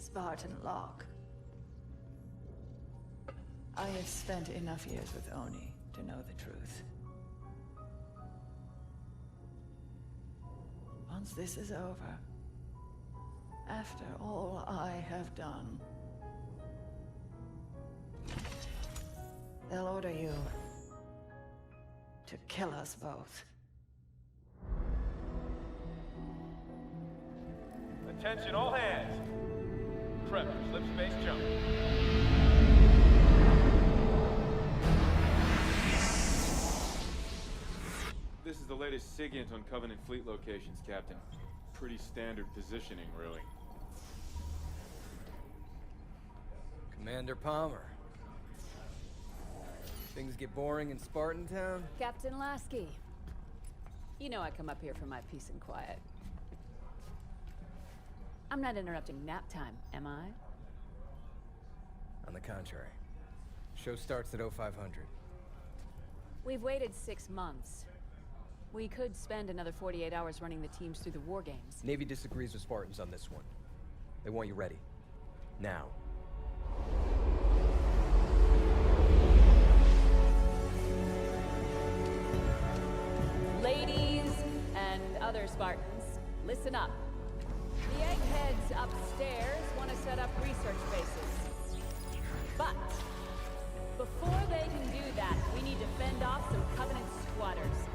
Spartan Locke. I have spent enough years with Oni to know the truth. Once this is over, after all I have done, they'll order you to kill us both. Attention all hands. Prep for slip space jump. This is the latest SIGINT on Covenant fleet locations, Captain. Pretty standard positioning, really. Commander Palmer. Things get boring in Spartan Town? Captain Lasky. You know I come up here for my peace and quiet. I'm not interrupting nap time, am I? On the contrary. Show starts at 0500. We've waited 6 months. We could spend another 48 hours running the teams through the war games. Navy disagrees with Spartans on this one. They want you ready. Now. Ladies and other Spartans, listen up. The eggheads upstairs want to set up research bases. But before they can do that, we need to fend off some Covenant squatters.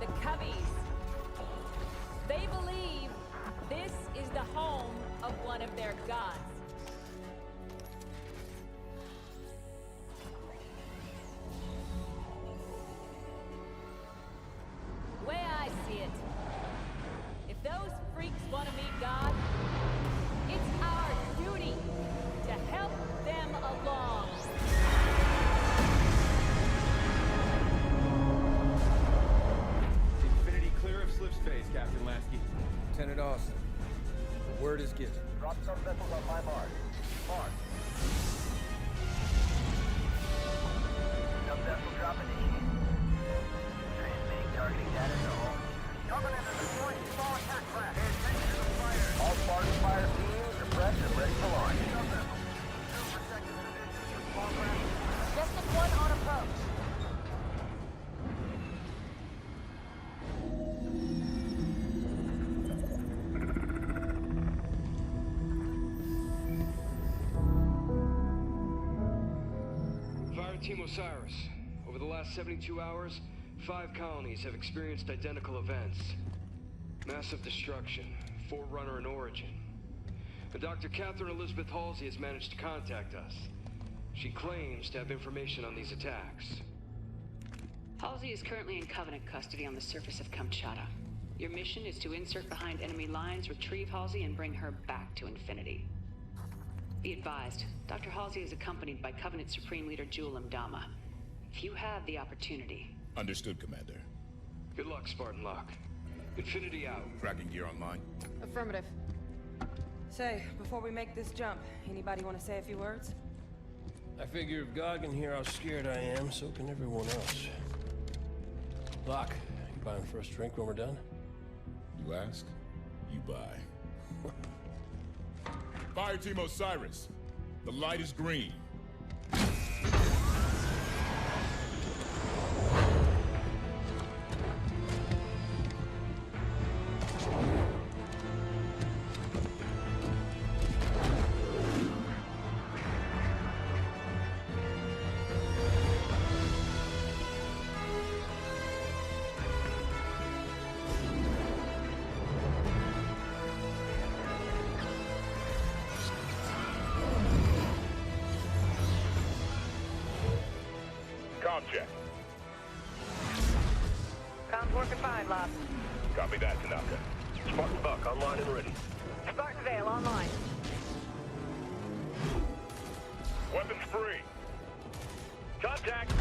The Cubbies. They believe this is the home of one of their gods. The way I see it, if those freaks want to meet God, it's our duty to help them along. Infinity clear of slip space, Captain Lasky. Lieutenant Austin. The word is given. Drop some vessels on my mark. Mark. Some vessel dropping the heat. Transmitting targeting data to all. Covenant is deploying small attack class. Pay attention to the fire. All Spartan fire teams are prepped and ready to launch. Some vessels. Super second division for small craft. Just one on approach. Team Osiris. Over the last 72 hours, 5 colonies have experienced identical events. Massive destruction, Forerunner and Origin. And Dr. Catherine Elizabeth Halsey has managed to contact us. She claims to have information on these attacks. Halsey is currently in Covenant custody on the surface of Kamchatka. Your mission is to insert behind enemy lines, retrieve Halsey, and bring her back to Infinity. Be advised, Dr. Halsey is accompanied by Covenant Supreme Leader Jul 'Mdama. If you have the opportunity... Understood, Commander. Good luck, Spartan Locke. Infinity out. Tracking gear online. Affirmative. Say, before we make this jump, anybody want to say a few words? I figure if God can hear how scared I am, so can everyone else. Locke, you buying the first drink when we're done? You ask, you buy. Fire Team Osiris. The light is green. Check. Comms working fine, Locke. Copy that, Tanaka. Spartan Buck online and ready. Spartan Vale online. Weapons free. Contact.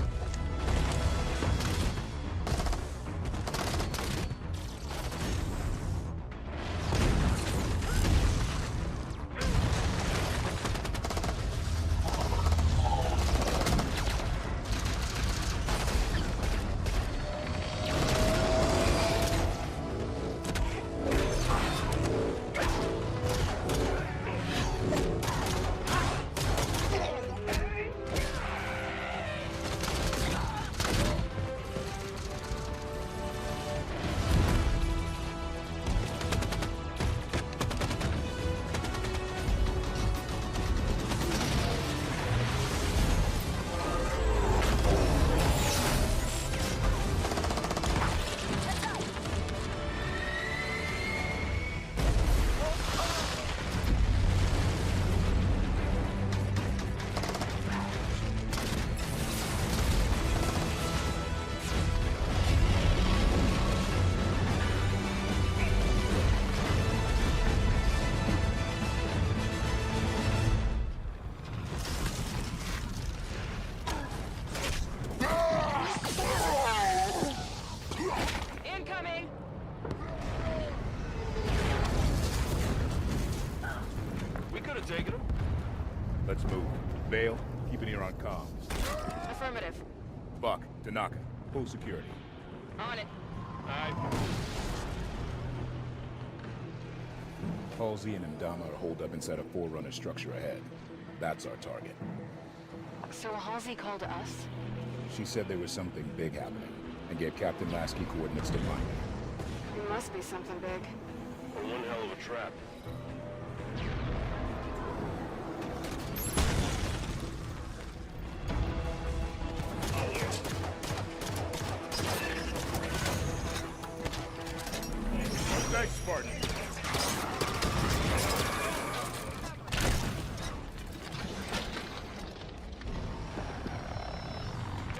Let's move. Vale, keep an ear on comms. Affirmative. Buck, Tanaka, full security. On it. Halsey and Ndama are holed up inside a Forerunner structure ahead. That's our target. So Halsey called us? She said there was something big happening, and gave Captain Lasky coordinates to find it. It must be something big. Or one hell of a trap. Thanks, Spartan.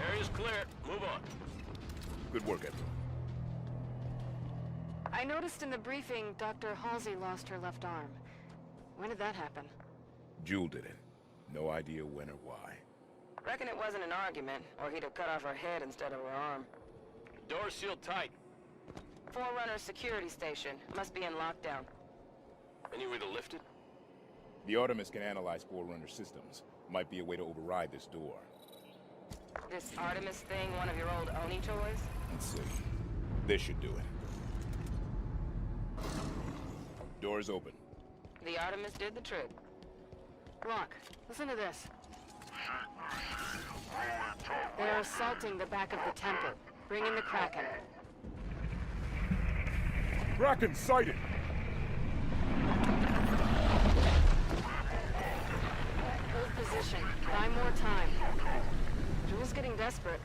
Area's clear. Move on. Good work, everyone. I noticed in the briefing Dr. Halsey lost her left arm. When did that happen? Jewel did it. No idea when or why. Reckon it wasn't an argument, or he'd have cut off her head instead of her arm. Door's sealed tight. Forerunner security station. Must be in lockdown. Any way to lift it? The Artemis can analyze Forerunner systems. Might be a way to override this door. This Artemis thing one of your old Oni toys? Let's see. This should do it. Door's open. The Artemis did the trick. Locke, listen to this. They're assaulting the back of the temple. Bring in the Kraken. Kraken sighted! Hold position. Buy more time. Jewel's getting desperate.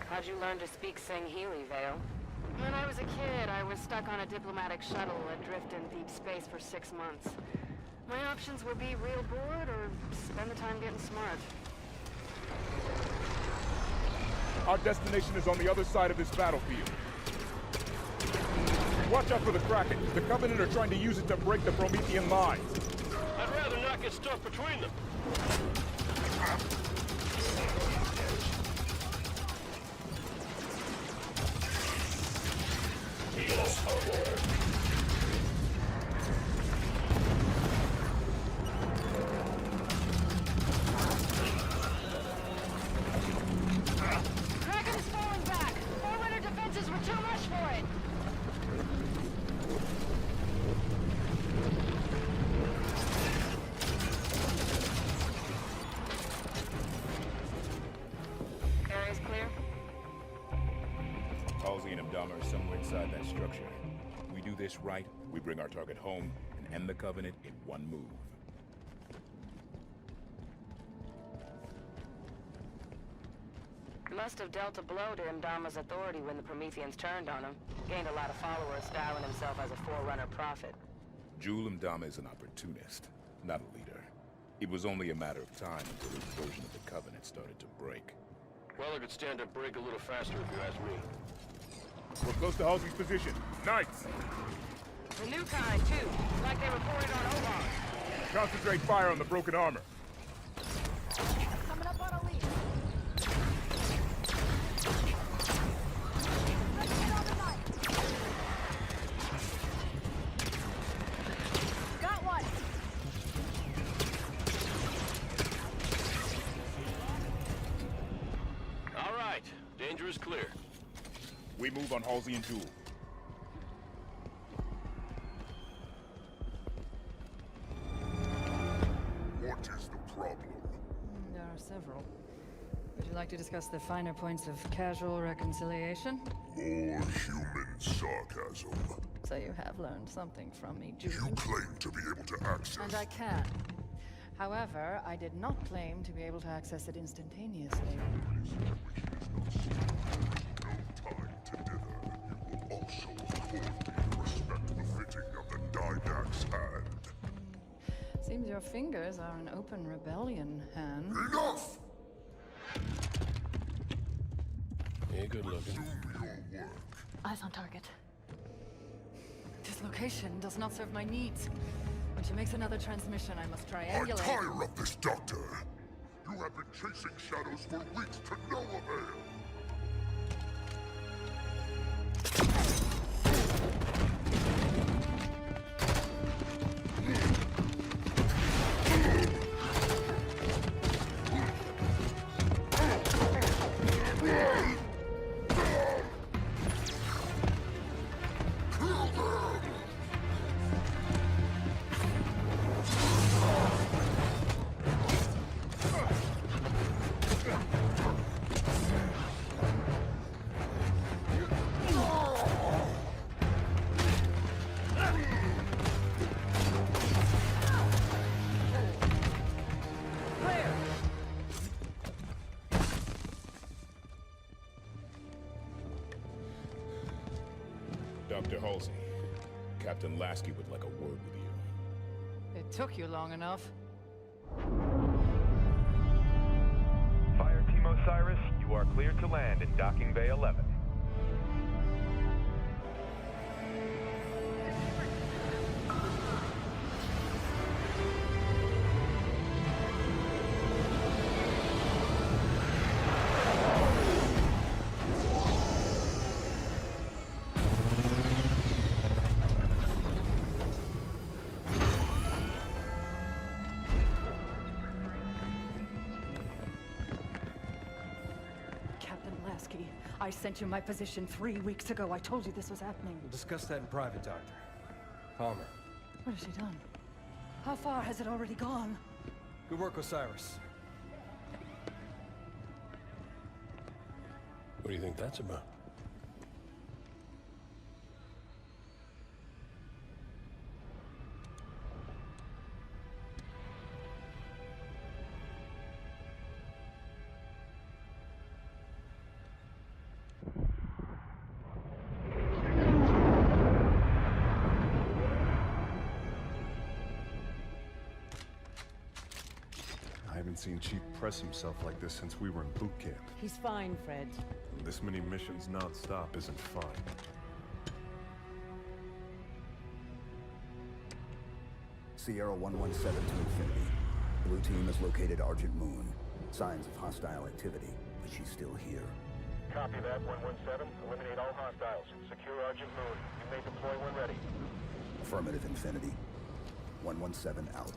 How'd you learn to speak Sangheili, Vale? When I was a kid, I was stuck on a diplomatic shuttle adrift in deep space for 6 months. My options were be real bored or spend the time getting smart. Our destination is on the other side of this battlefield. Watch out for the Kraken. The Covenant are trying to use it to break the Promethean lines. I'd rather not get stuck between them. Kraken is falling back! Forerunner defenses were too much for it! Area's clear? Halsey and Ndama are somewhere inside that structure. If we do this right, we bring our target home and end the Covenant in one move. Must have dealt a blow to Ndama's authority when the Prometheans turned on him. Gained a lot of followers, styling himself as a Forerunner prophet. Jewel Ndama is an opportunist, not a leader. It was only a matter of time until his version of the Covenant started to break. Well, I could stand to break a little faster if you ask me. We're close to Halsey's position. Knights! The new kind, too. Like they reported on Oban. Concentrate fire on the broken armor. Coming up on a lead. Let's get on the line. Got one. All right. Danger is clear. We move on Halsey and Jewel. What is the problem? There are several. Would you like to discuss the finer points of casual reconciliation? More human sarcasm. So you have learned something from me, You Julie. claim to be able to access... And I can. However, I did not claim to be able to access it instantaneously. No time to dither. You will also afford me the respect befitting of the Didact's hand. Seems your fingers are an open rebellion, Han. Enough! Yeah, good looking. Do your work. Eyes on target. This location does not serve my needs. When she makes another transmission, I must I triangulate. tire of this, Doctor. You have been chasing shadows for weeks to no avail. Dr. Halsey, Captain Lasky would like a word with you. It took you long enough. Fire Team Osiris, you are cleared to land in Docking Bay 11. I sent you my position 3 weeks ago. I told you this was happening. We'll discuss that in private, Doctor. Palmer. What has she done? How far has it already gone? Good work, Osiris. What do you think that's about? I haven't seen Chief press himself like this since we were in boot camp. He's fine, Fred. This many missions non-stop isn't fun. Sierra 117 to Infinity. Blue team has located Agent Moon. Signs of hostile activity, but she's still here. Copy that, 117. Eliminate all hostiles. Secure Agent Moon. You may deploy when ready. Affirmative, Infinity. 117 out.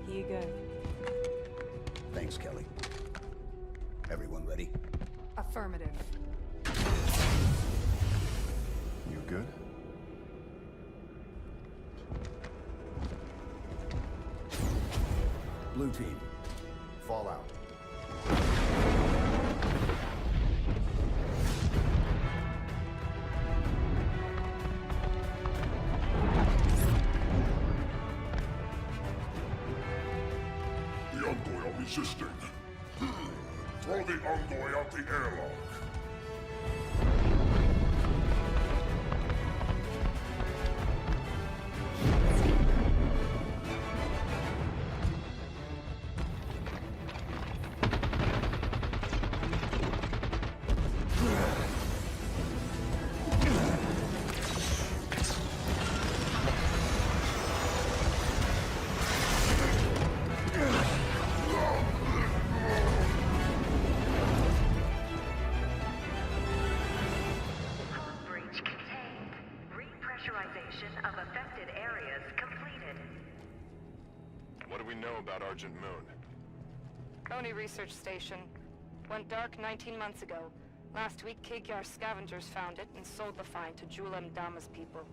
Here you go. Thanks, Kelly. Everyone ready? Affirmative. You good? Blue team, fall out. The Envoy are resisting. Throw the Envoy out the airlock. Of affected areas completed. What do we know about Agent Moon? Oni Research Station. Went dark 19 months ago. Last week, Kikyar scavengers found it and sold the find to Julem Dama's people.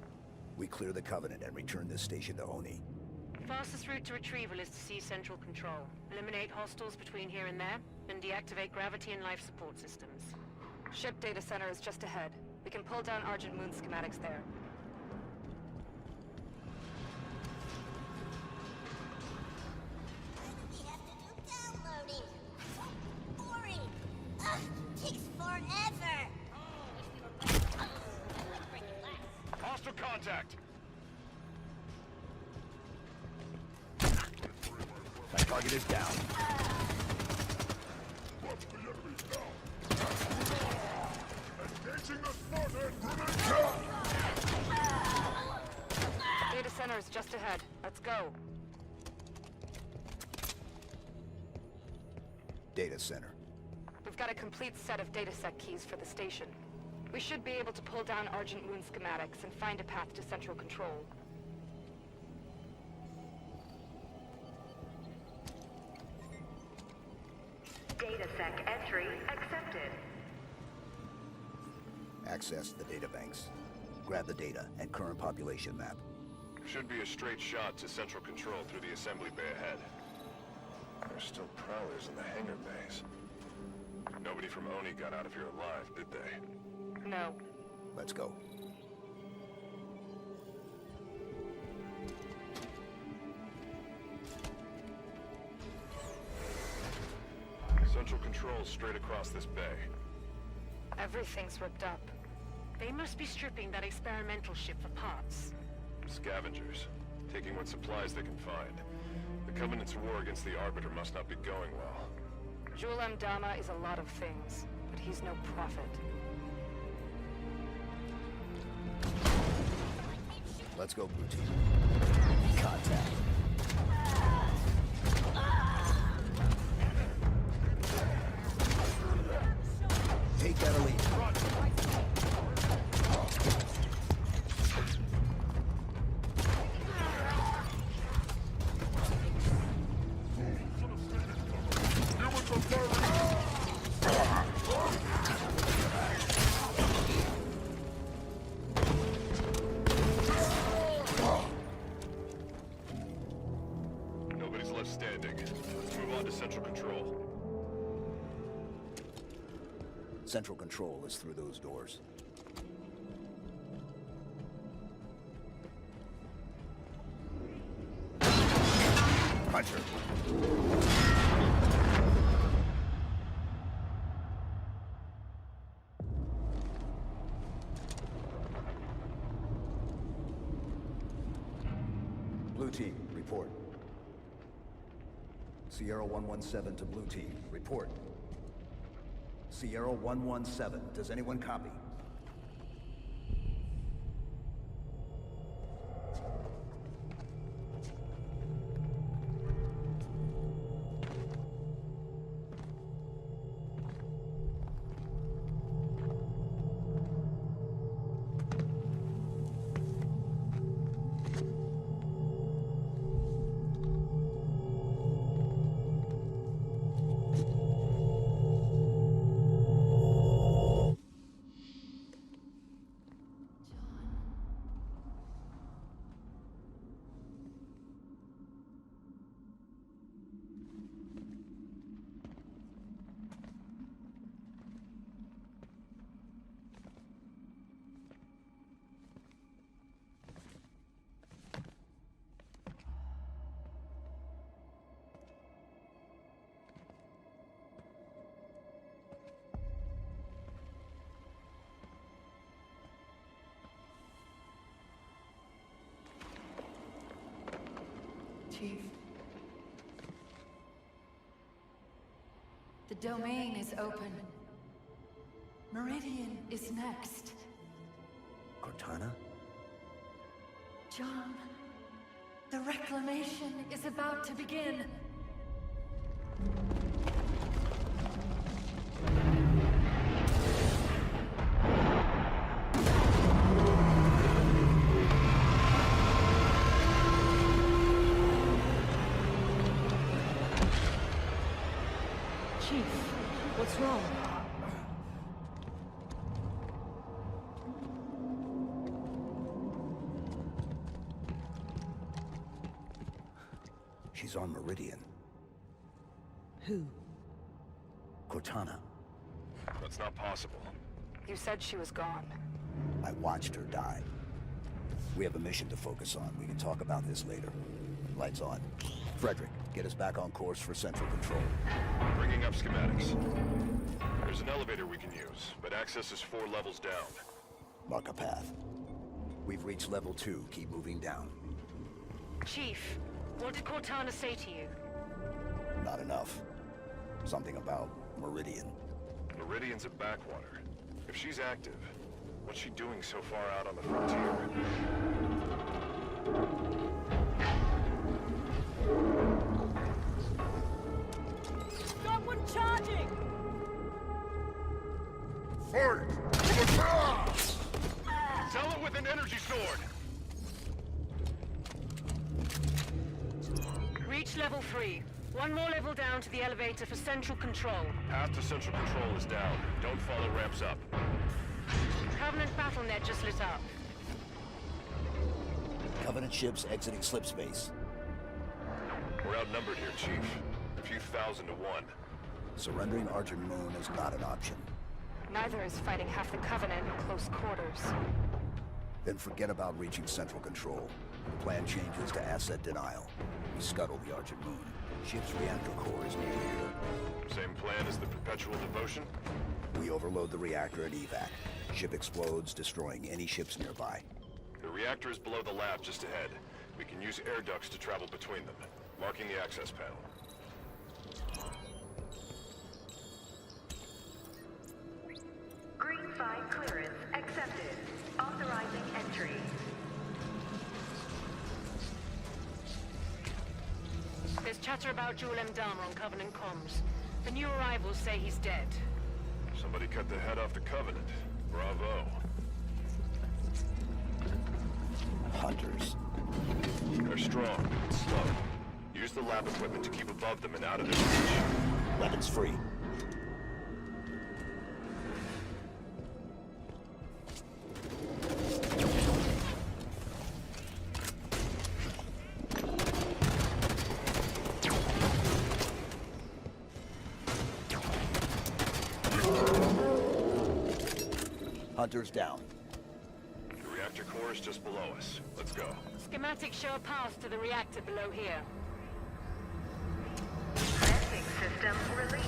We clear the Covenant and return this station to Oni. Fastest route to retrieval is to seize central control. Eliminate hostiles between here and there, and deactivate gravity and life support systems. Ship data center is just ahead. We can pull down Agent Moon schematics there. Takes forever! Hostile contact! That target is down. Engaging the Spartan! Data center is just ahead. Let's go. Data center. We've got a complete set of datasec keys for the station. We should be able to pull down Agent Moon schematics and find a path to central control. Datasec entry accepted. Access the databanks. Grab the data and current population map. Should be a straight shot to central control through the assembly bay ahead. There's still prowlers in the hangar bays. Nobody from Oni got out of here alive, did they? No. Let's go. Central Control's straight across this bay. Everything's ripped up. They must be stripping that experimental ship for parts. Scavengers, taking what supplies they can find. The Covenant's war against the Arbiter must not be going well. Jul Dama is a lot of things, but he's no prophet. Let's go, Blue Team. Contact. Take that elite. Nobody's left standing. Let's move on to Central Control. Central Control is through those doors. Hunter. Blue Team, report. Sierra 117 to Blue Team, report. Sierra 117, does anyone copy? Chief. The domain is open. Meridian is next. Cortana? John, the reclamation is about to begin. Chief, what's wrong? She's on Meridian. Who? Cortana. That's not possible. You said she was gone. I watched her die. We have a mission to focus on. We can talk about this later. Lights on. Frederick, get us back on course for Central Control. Bringing up schematics. There's an elevator we can use, but access is 4 levels down. Mark a path. We've reached level 2. Keep moving down. Chief, what did Cortana say to you? Not enough. Something about Meridian. Meridian's a backwater. If she's active, what's she doing so far out on the frontier? Someone charging! Tell it with an energy sword! Reach level 3. One more level down to the elevator for Central Control. Path to Central Control is down. Don't follow ramps up. Covenant BattleNet just lit up. Covenant ships exiting slipspace. We're outnumbered here, Chief. A few thousand to 1. Surrendering Argent Moon is not an option. Neither is fighting half the Covenant in close quarters. Then forget about reaching Central Control. The plan changes to asset denial. We scuttle the Argent Moon. Ship's reactor core is near here. Same plan the perpetual devotion? We overload the reactor at evac. Ship explodes, destroying any ships nearby. The reactor is below the lab just ahead. We can use air ducts to travel between them. Marking the access panel. Green 5 clearance accepted. Authorizing entry. There's chatter about Jewel M. Dharma on Covenant comms. The new arrivals say he's dead. Somebody cut the head off the Covenant. Bravo. Hunters. They're strong, but slow. Use the lab equipment to keep above them and out of their reach. Weapons free. Hunters down. The reactor core is just below us. Let's go. Schematics show a path to the reactor below here. Venting system released.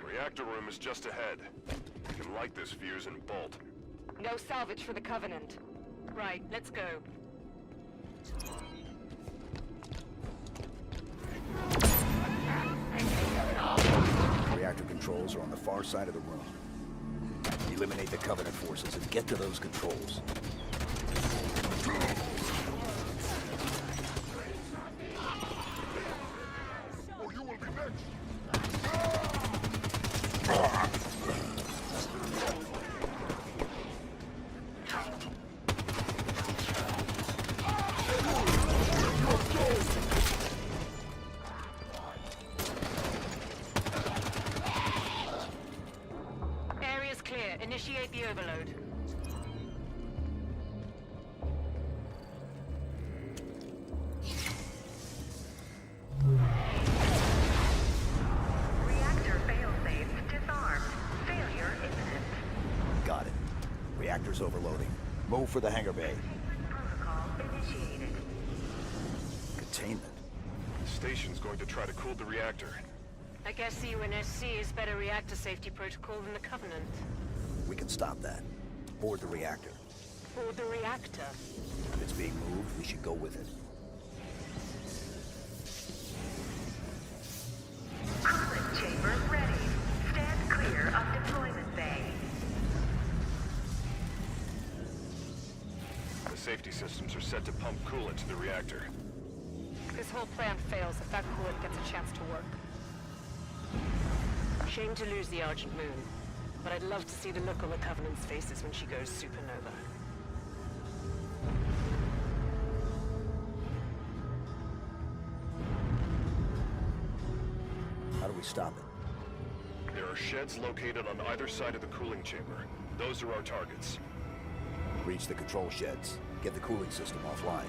Reactor room is just ahead. We can light this fuse and bolt. No salvage for the Covenant. Right, let's go. Reactor controls are on the far side of the room. Eliminate the Covenant forces and get to those controls. Or you will be next. Area's clear. Initiate the overload. Reactor failsafe disarmed. Failure imminent. Got it. Reactor's overloading. Move for the hangar bay. Protocol initiated. Containment. The station's going to try to cool the reactor. I guess the UNSC is better reactor safety protocol than the Covenant. We can stop that. Board the reactor. Board the reactor? If it's being moved, we should go with it. Coolant chamber ready. Stand clear of deployment bay. The safety systems are set to pump coolant to the reactor. This whole plan fails if that coolant gets a chance to work. Shame to lose the Argent Moon, but I'd love to see the look on the Covenant's faces when she goes supernova. How do we stop it? There are sheds located on either side of the cooling chamber. Those are our targets. Reach the control sheds. Get the cooling system offline.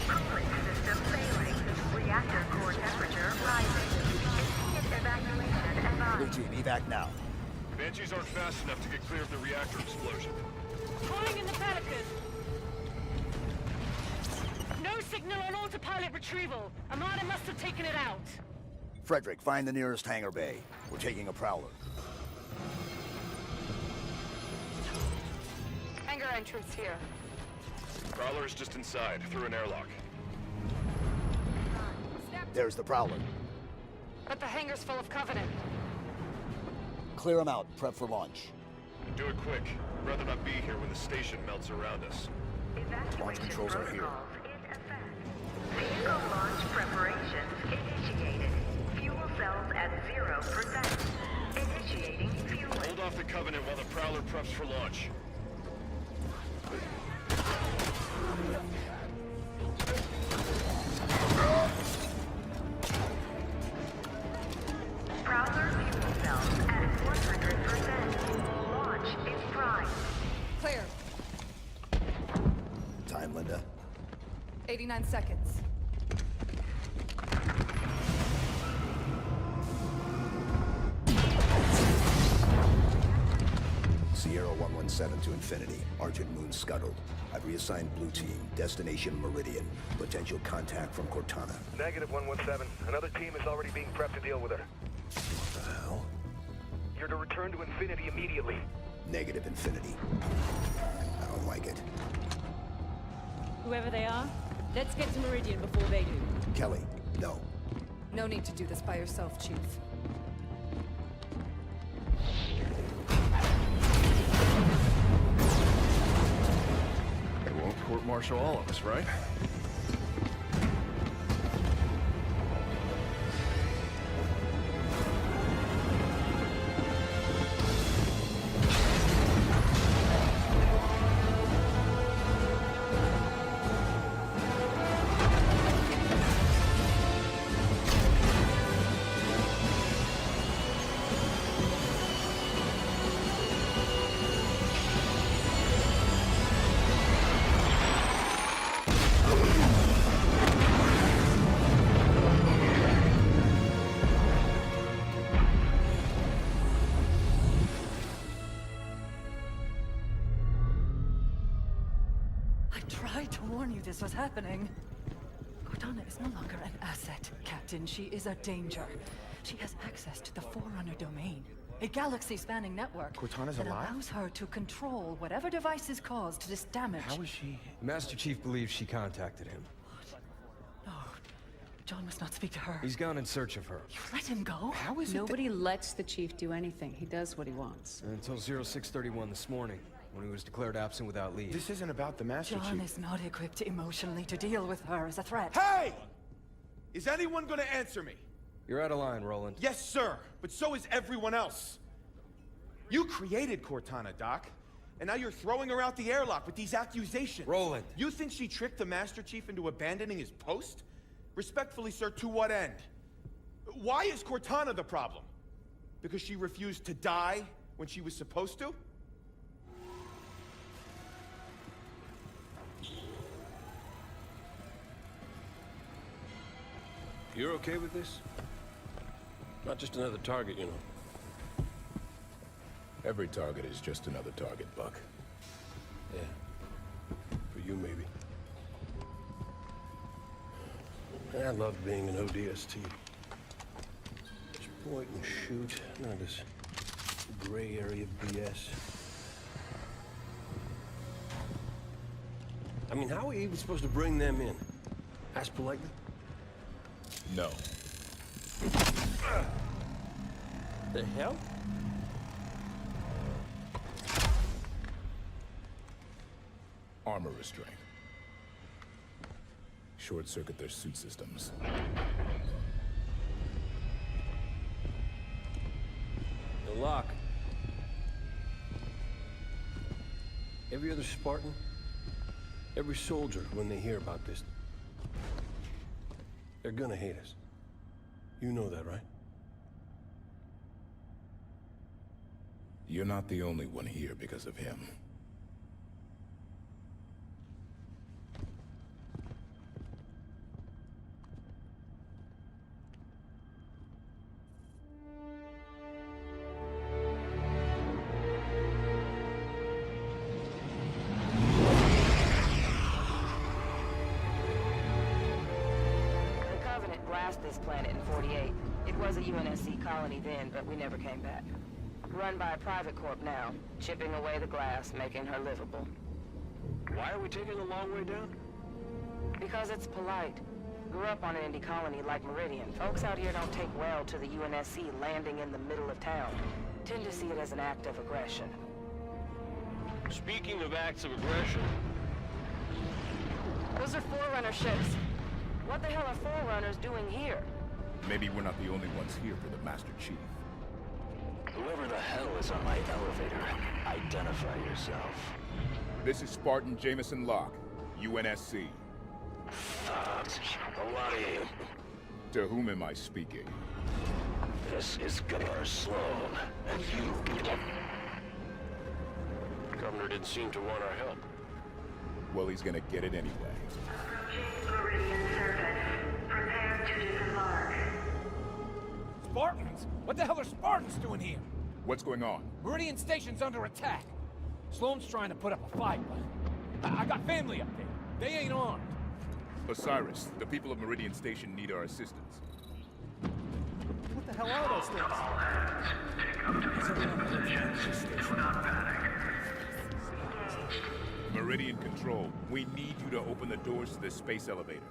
Cooling system failing. Reactor core temperature rising. Immediate evacuation Blue advised. team, evac now. Banshees aren't fast enough to get clear of the reactor explosion. Calling in the Pelican! No signal on autopilot retrieval. Armada must have taken it out. Frederick, find the nearest hangar bay. We're taking a prowler. Hangar entrance here. Prowler is just inside, through an airlock. There's the prowler. But the hangar's full of Covenant. Clear them out. Prep for launch. Do it quick. I'd rather not be here when the station melts around us. Launch controls are here. Vehicle launch preparations initiated. Fuel cells at 0%. Initiating fueling. Hold off the Covenant while the Prowler preps for launch. Prowler fuel cells at 100%. Launch is prime. Clear. Time, Linda. 89 seconds. Sierra 117 to Infinity. Argent Moon scuttled. I've reassigned Blue Team. Destination Meridian. Potential contact from Cortana. Negative 117. Another team is already being prepped to deal with her. What the hell? You're to return to Infinity immediately. Negative Infinity. I don't like it. Whoever they are, let's get to Meridian before they do. Kelly, no. No need to do this by yourself, Chief. They won't court-martial all of us, right? This was happening. Cortana is no longer an asset, Captain. She is a danger. She has access to the Forerunner domain, a galaxy-spanning network Cortana's that alive? allows her to control whatever devices caused this damage. How is she? Master Chief believes she contacted him. No, John must not speak to her. He's gone in search of her. You let him go? How is Nobody lets the chief do anything. He does what he wants. Until 0631 this morning, when he was declared absent without leave. This isn't about the Master John Chief. is not equipped emotionally to deal with her as a threat. Hey! Is anyone gonna answer me? You're out of line, Roland. Yes, sir, but so is everyone else. You created Cortana, Doc, and now you're throwing her out the airlock with these accusations. Roland. You think she tricked the Master Chief into abandoning his post? Respectfully, sir, to what end? Why is Cortana the problem? Because she refused to die when she was supposed to? You're okay with this? Not just another target, you know. Every target is just another target, Buck. Yeah. For you, maybe. I love being an ODST. Just point and shoot. None of this gray area BS. I mean, how are we even supposed to bring them in? Ask politely? No. The hell? Armor restraint. Short-circuit their suit systems. The Locke. Every other Spartan, every soldier, when they hear about this, they're gonna hate us. You know that, right? You're not the only one here because of him. This planet in 48. It was a UNSC colony then, but we never came back. Run by a private corp now, chipping away the glass, making her livable. Why are we taking a long way down? Because it's polite. Grew up on an indie colony like Meridian. Folks out here don't take well to the UNSC landing in the middle of town. Tend to see it as an act of aggression. Speaking of acts of aggression... Those are Forerunner ships. What the hell are Forerunners doing here? Maybe we're not the only ones here for the Master Chief. Whoever the hell is on my elevator, identify yourself. This is Spartan Jameson Locke, UNSC. A lot of you. To whom am I speaking? This is Governor Sloan, and you... The governor didn't seem to want our help. Well, he's gonna get it anyway. Meridian surface. Prepare to disembark. Spartans? What the hell are Spartans doing here? What's going on? Meridian Station's under attack. Sloane's trying to put up a fight, but I got family up there. They ain't armed. Osiris, the people of Meridian Station need our assistance. What the hell are those things? All hands, take up to your positions. Do not panic. Meridian Control, we need you to open the doors to this space elevator.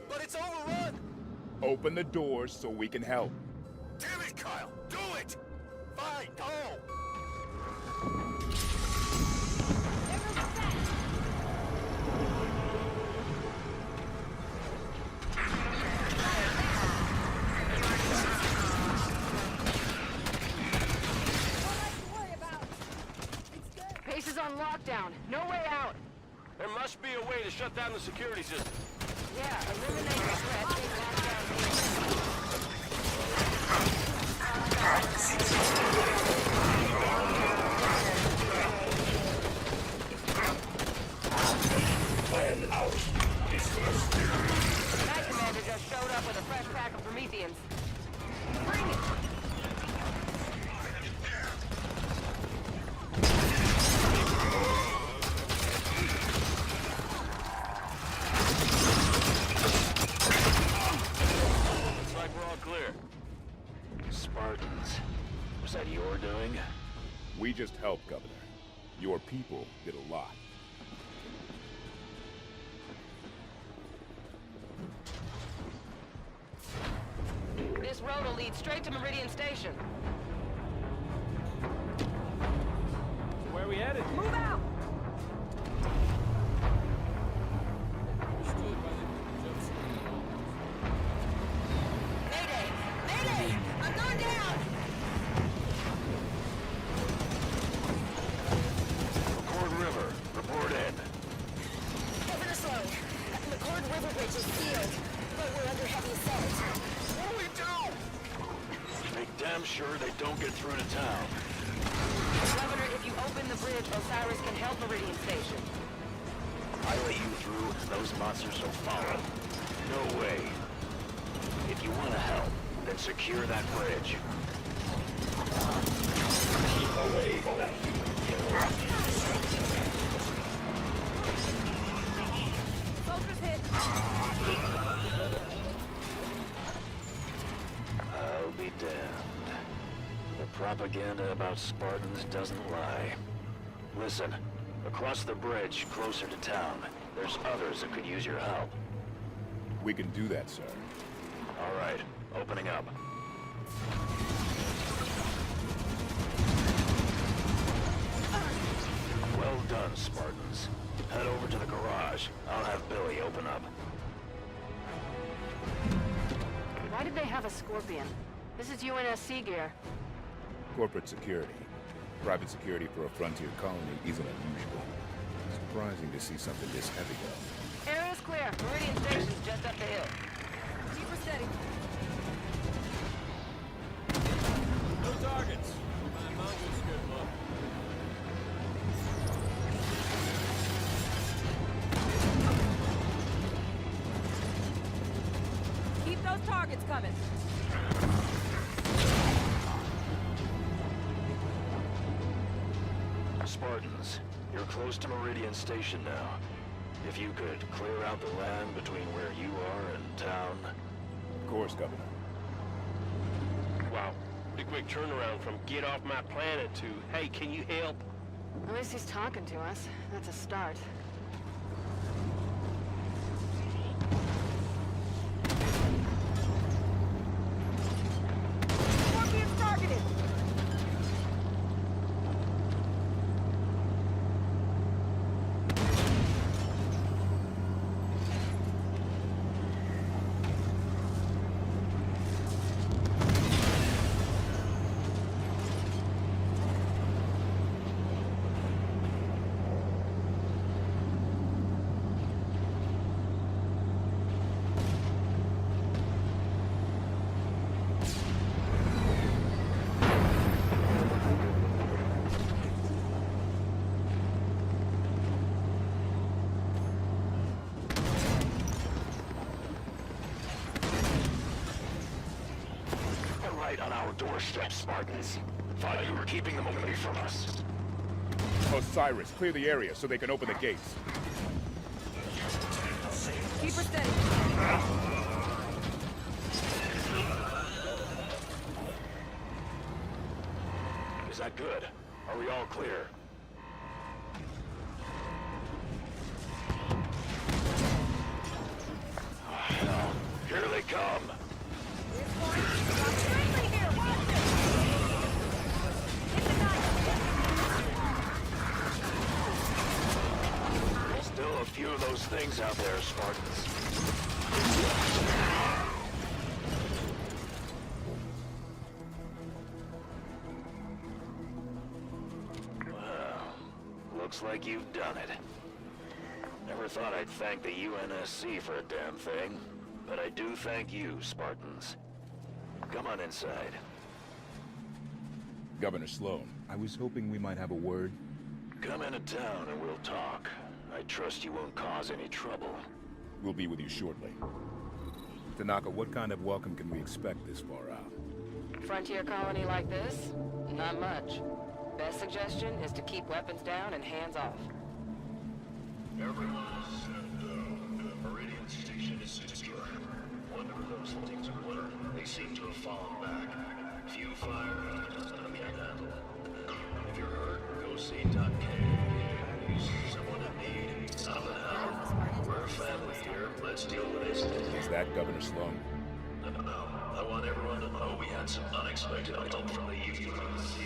But it's overrun! Open the doors so we can help. Damn it, Kyle! Do it! Fine, go! Base is on lockdown. No way out. There must be a way to shut down the security system. Yeah, eliminate the threat. Take lockdown here. Night Commander just showed up with a fresh pack of Prometheans. Bring it! Looks like we're all clear. Spartans. Was that your doing? We just helped, Governor. Your people did a lot. This road will lead straight to Meridian Station. Where are we headed? Move out! Mayday! Mayday! I'm going down! McCord River, report in. Governor Sloan, McCord River Bridge is sealed, but we're under heavy assault. What do we do? Make damn sure they don't get through to town. Governor, if you open the bridge, Osiris can help Meridian Station. I let you through, those monsters will follow. No way. If you want to help, then secure that bridge. Keep away from that Soldiers hit! I'll be damned. The propaganda about Spartans doesn't lie. Listen, across the bridge, closer to town, there's others that could use your help. We can do that, sir. All right, opening up. Well done, Spartans. Head over to the garage. I'll have Billy open up. Why did they have a Scorpion? This is UNSC gear. Corporate security. Private security for a frontier colony isn't unusual. Surprising to see something this heavy, though. Area's clear. Meridian Station's just up the hill. Keep her steady. No targets. My mongoose good luck. Keep those targets coming. Spartans, you're close to Meridian Station now. If you could clear out the land between where you are and town. Of course, Governor. Wow, pretty quick turnaround from get off my planet to, hey, can you help? At least he's talking to us. That's a start. Scorpion's targeted! our doorstep, Spartans. Thought you were keeping them away from us. Osiris, clear the area so they can open the gates. Keep her steady. Is that good? Are we all clear? Here they come! Still a few of those things out there, Spartans. Well, looks like you've done it. Never thought I'd thank the UNSC for a damn thing, but I do thank you, Spartans. Come on inside. Governor Sloan, I was hoping we might have a word. Come into town and we'll talk. I trust you won't cause any trouble. We'll be with you shortly. Tanaka, what kind of welcome can we expect this far out? Frontier colony like this? Not much. Best suggestion is to keep weapons down and hands off. Everyone is set down. Meridian Station is secure. Wonder if those things are learned. They seem to have fallen back. Few fire, enemy handle. If you're hurt, go see Doc K. Someone in need. Something help. We're a family here. Let's deal with this. Is that Governor Sloan? No. I want everyone to know we had some unexpected help from the UNSC.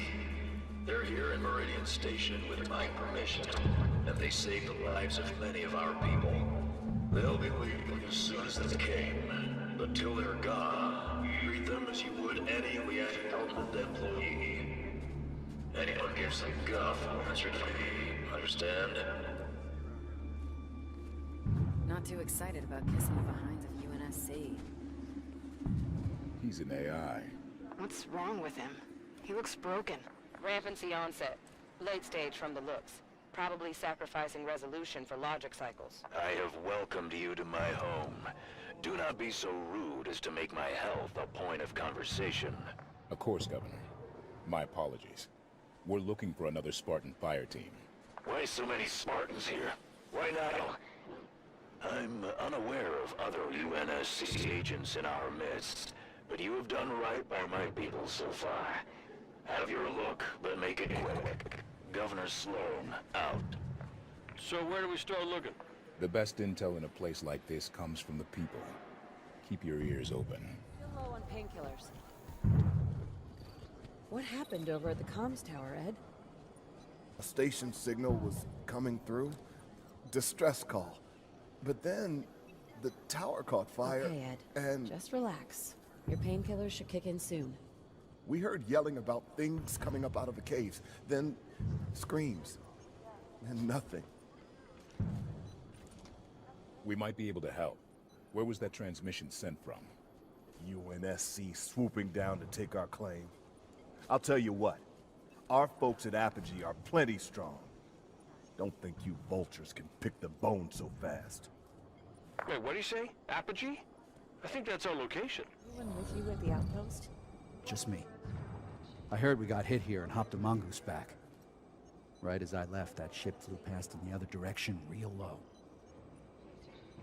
They're here in Meridian Station with my permission, and they saved the lives of many of our people. They'll be leaving as soon as they came. But till they're gone, treat them as you would any Lieutenant government employee. Anyone gives them guff will answer to me. Understand? Not too excited about kissing the behinds of UNSC. He's an AI. What's wrong with him? He looks broken. Rampancy onset. Late stage from the looks. Probably sacrificing resolution for logic cycles. I have welcomed you to my home. Do not be so rude as to make my health a point of conversation. Of course, Governor. My apologies. We're looking for another Spartan fire team. Why so many Spartans here? Why not? I'm unaware of other UNSC agents in our midst, but you have done right by my people so far. Have your look, but make it quick. Governor Sloan, out. So where do we start looking? The best intel in a place like this comes from the people. Keep your ears open. Still low on painkillers. What happened over at the comms tower, Ed? A station signal was coming through. Distress call. But then, the tower caught fire, Okay, Ed. and... Just relax. Your painkillers should kick in soon. We heard yelling about things coming up out of the caves. Then, screams. And nothing. We might be able to help. Where was that transmission sent from? UNSC swooping down to take our claim. I'll tell you what. Our folks at Apogee are plenty strong. Don't think you vultures can pick the bone so fast. Wait, what do you say? Apogee? I think that's our location. Anyone with you at the outpost? Just me. I heard we got hit here and hopped a mongoose back. Right as I left, that ship flew past in the other direction real low.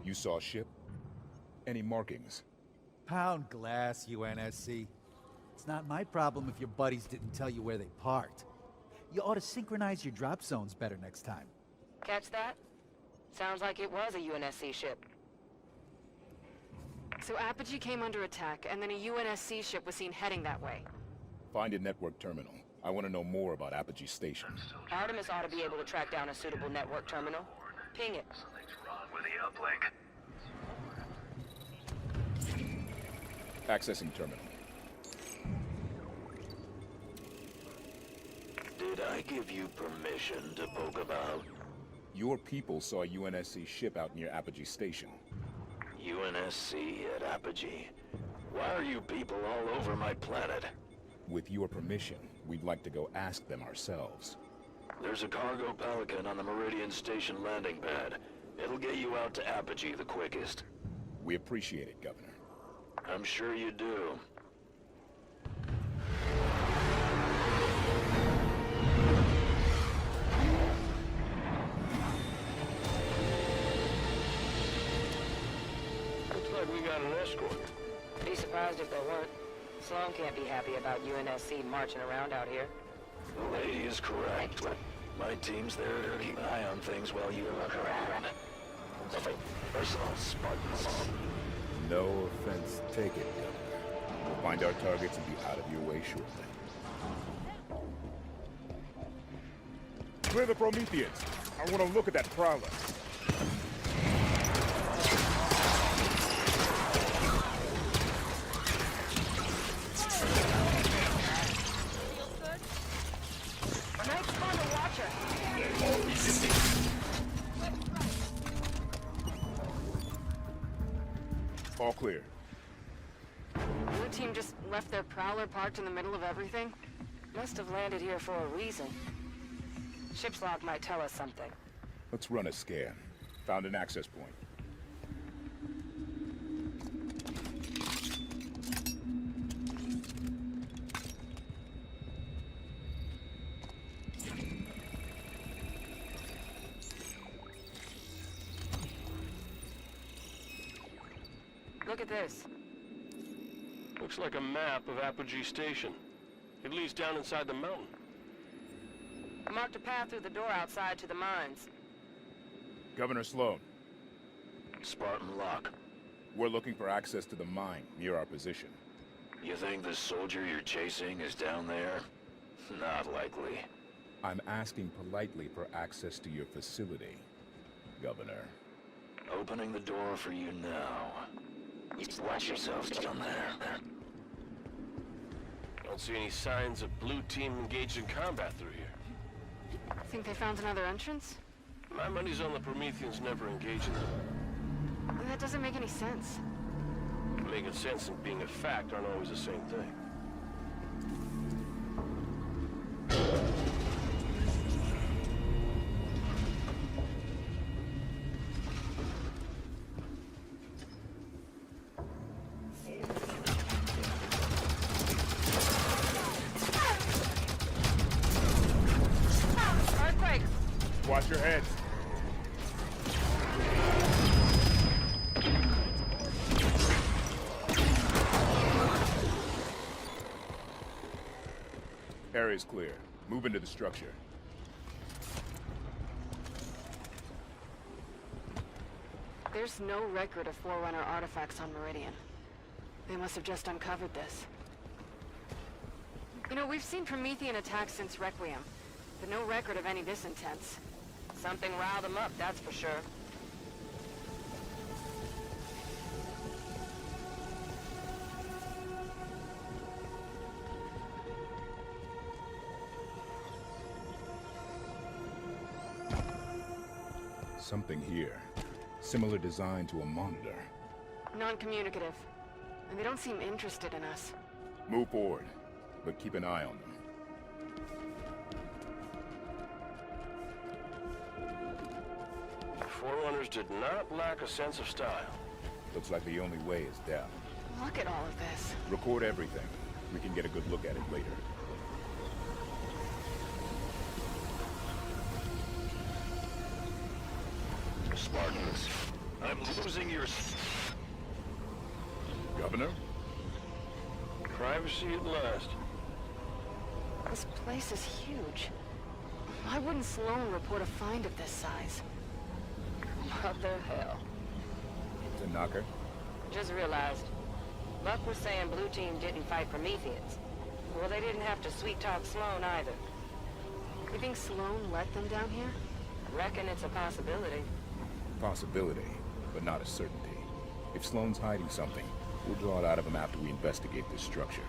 You saw a ship? Any markings? Pound glass, UNSC. It's not my problem if your buddies didn't tell you where they parked. You ought to synchronize your drop zones better next time. Catch that? Sounds like it was a UNSC ship. So Apogee came under attack, and then a UNSC ship was seen heading that way. Find a network terminal. I want to know more about Apogee Station. Artemis ought to be able to track down a suitable network terminal. Ping it. Something's wrong with the uplink. Accessing terminal. Did I give you permission to poke about? Your people saw a UNSC ship out near Apogee Station. UNSC at Apogee? Why are you people all over my planet? With your permission, we'd like to go ask them ourselves. There's a cargo Pelican on the Meridian Station landing pad. It'll get you out to Apogee the quickest. We appreciate it, Governor. I'm sure you do. like we got an escort. Be surprised if there weren't. Sloan can't be happy about UNSC marching around out here. The lady is correct. My team's there to keep an eye on things while you look around. Personal Spartans. No offense taken, Governor. We'll find our targets and be out of your way shortly. Clear the Prometheans. I want to look at that prowler. All clear. Blue team just left their prowler parked in the middle of everything? Must have landed here for a reason. Ship's log might tell us something. Let's run a scan. Found an access point. Look at this. Looks like a map of Apogee Station. It leads down inside the mountain. I marked a path through the door outside to the mines. Governor Sloan. Spartan Locke. We're looking for access to the mine near our position. You think this soldier you're chasing is down there? Not likely. I'm asking politely for access to your facility, Governor. Opening the door for you now. Watch yourselves down there. Don't see any signs of blue team engaged in combat through here. Think they found another entrance? My money's on the Prometheans never engaging them. That doesn't make any sense. Making sense and being a fact aren't always the same thing. Earthquake! Watch your heads. Area's clear. Move into the structure. There's no record of Forerunner artifacts on Meridian. They must have just uncovered this. You know, we've seen Promethean attacks since Requiem, but no record of any this intense. Something riled them up, that's for sure. Something here. Similar design to a monitor. Non-communicative. And they don't seem interested in us. Move forward, but keep an eye on them. Forerunners did not lack a sense of style. Looks like the only way is down. Look at all of this. Record everything. We can get a good look at it later. Spartans, I'm losing your... Governor? Privacy at last. This place is huge. Why wouldn't Sloan report a find of this size? What the hell? It's a knocker. Just realized. Buck was saying Blue Team didn't fight Prometheans. Well, they didn't have to sweet-talk Sloan either. You think Sloan let them down here? Reckon it's a possibility. Possibility, but not a certainty. If Sloan's hiding something, we'll draw it out of him after we investigate this structure.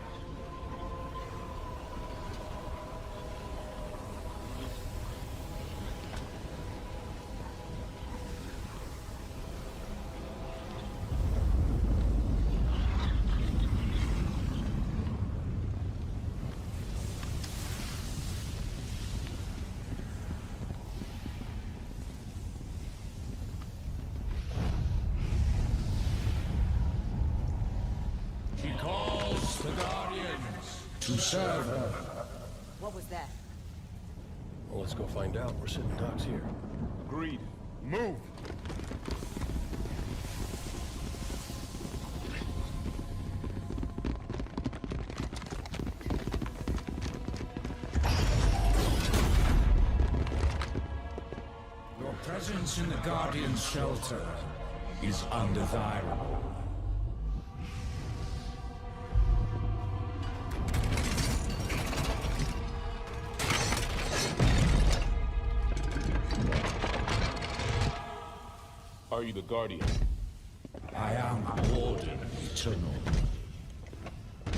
To serve her. What was that? Well, let's go find out. We're sitting ducks here. Agreed. Move! presence in the Guardian's shelter is undesirable. Are you the Guardian? I am Warden Eternal.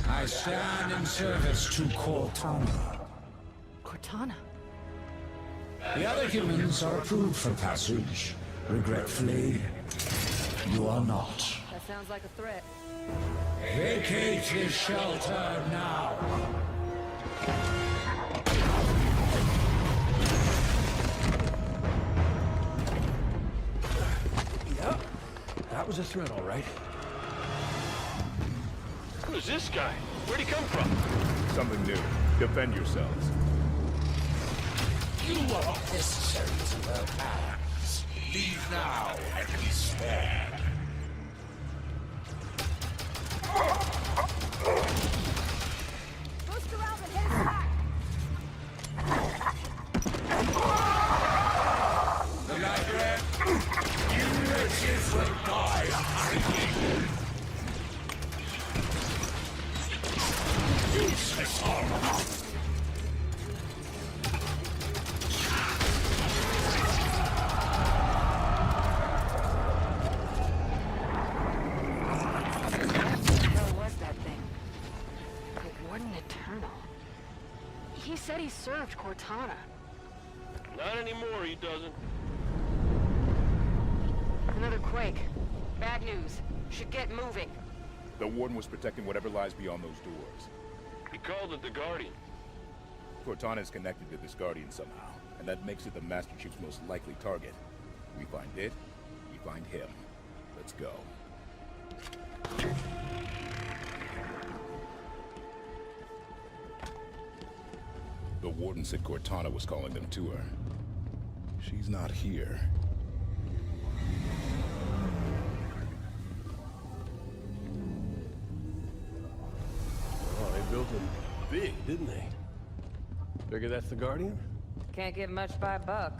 I stand in service to Cortana. Cortana? The other humans are approved for passage. Regretfully, you are not. That sounds like a threat. Vacate his shelter now. Yep. That was a threat, all right. Who's this guy? Where'd he come from? Something new. Defend yourselves. You are not necessary to their plans. Leave now and be spared. Boost around and hit his back! The library, you wretches will die hiding. Useless armor. He said he served Cortana. Not anymore, he doesn't. Another quake. Bad news. Should get moving. The Warden was protecting whatever lies beyond those doors. He called it the Guardian. Cortana is connected to this Guardian somehow, and that makes it the Master Chief's most likely target. We find it, we find him. Let's go. The Warden said Cortana was calling them to her. She's not here. Oh, they built him big, didn't they? Figure that's the Guardian? Can't get much by a buck.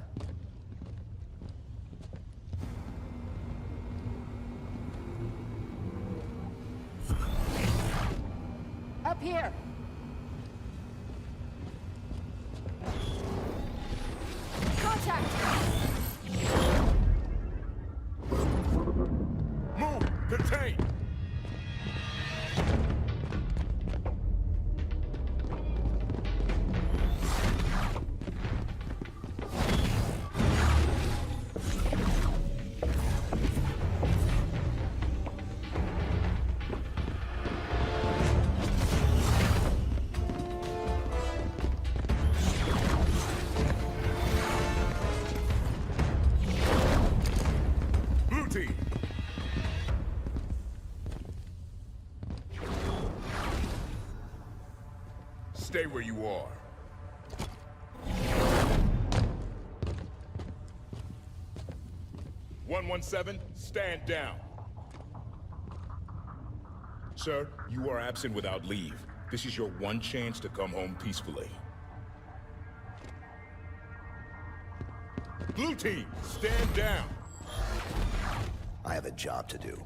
Up here! Contact! Move! Contain! Stay where you are. "117, stand down. Sir, you are absent without leave. This is your one chance to come home peacefully. Blue team, stand down. I have a job to do.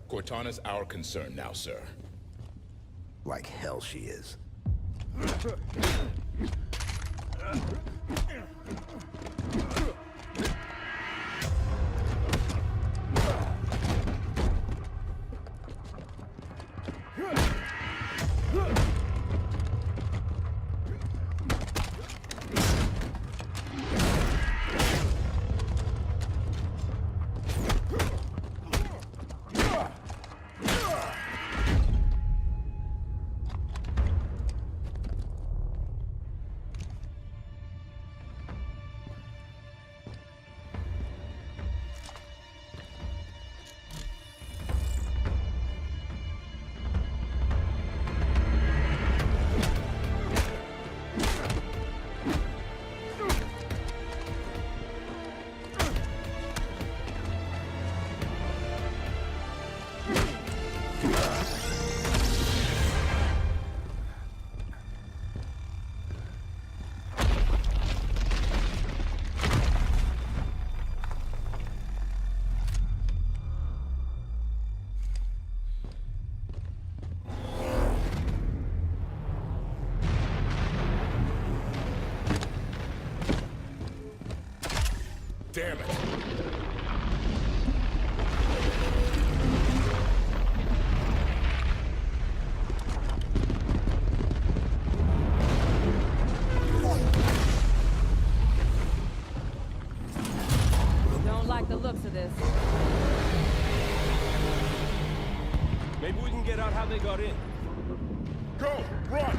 Cortana's our concern now, sir. Like hell she is. damn it! Don't like the looks of this. Maybe we can get out how they got in. Go! Run!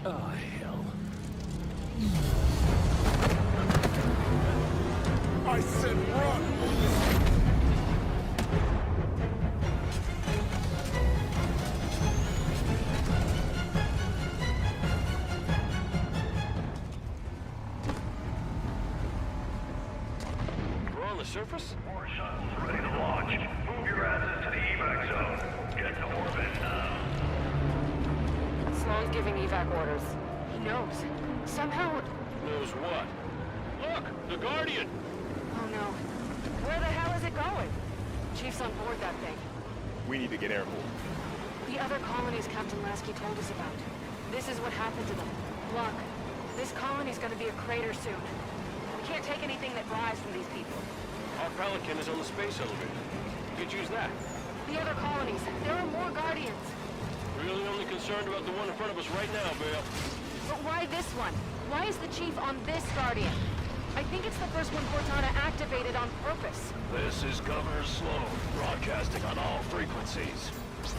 Oh, hell. I said run! We're on the surface? More shuttles ready to launch. Move your asses to the evac zone. Get to orbit now. Sloan's giving evac orders. He knows. Somehow... Knows what? Look! The Guardian! Oh no. Where the hell is it going? Chief's on board that thing. We need to get airborne. The other colonies Captain Lasky told us about. This is what happened to them. Locke, this colony's gonna be a crater soon. We can't take anything that flies from these people. Our Pelican is on the space elevator. You could use that. The other colonies, there are more Guardians. Really only concerned about the one in front of us right now, Vale. But why this one? Why is the Chief on this Guardian? I think it's the first one Cortana activated on purpose. This is Governor Sloan, broadcasting on all frequencies.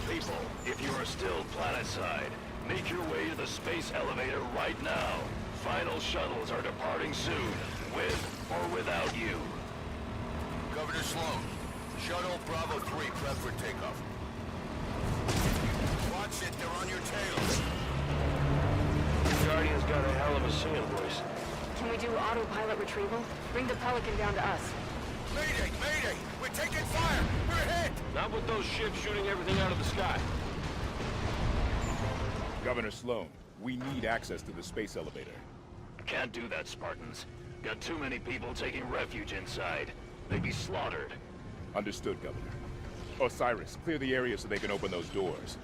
People, if you are still planetside, make your way to the space elevator right now. Final shuttles are departing soon, with or without you. Governor Sloan, Shuttle Bravo 3 prep for takeoff. Watch it, they're on your tails. The Guardian's got a hell of a singing voice. Can we do autopilot retrieval? Bring the Pelican down to us. Mayday! Mayday! We're taking fire! We're hit! Not with those ships shooting everything out of the sky. Governor Sloan, we need access to the space elevator. Can't do that, Spartans. Got too many people taking refuge inside. They'd be slaughtered. Understood, Governor. Osiris, clear the area so they can open those doors.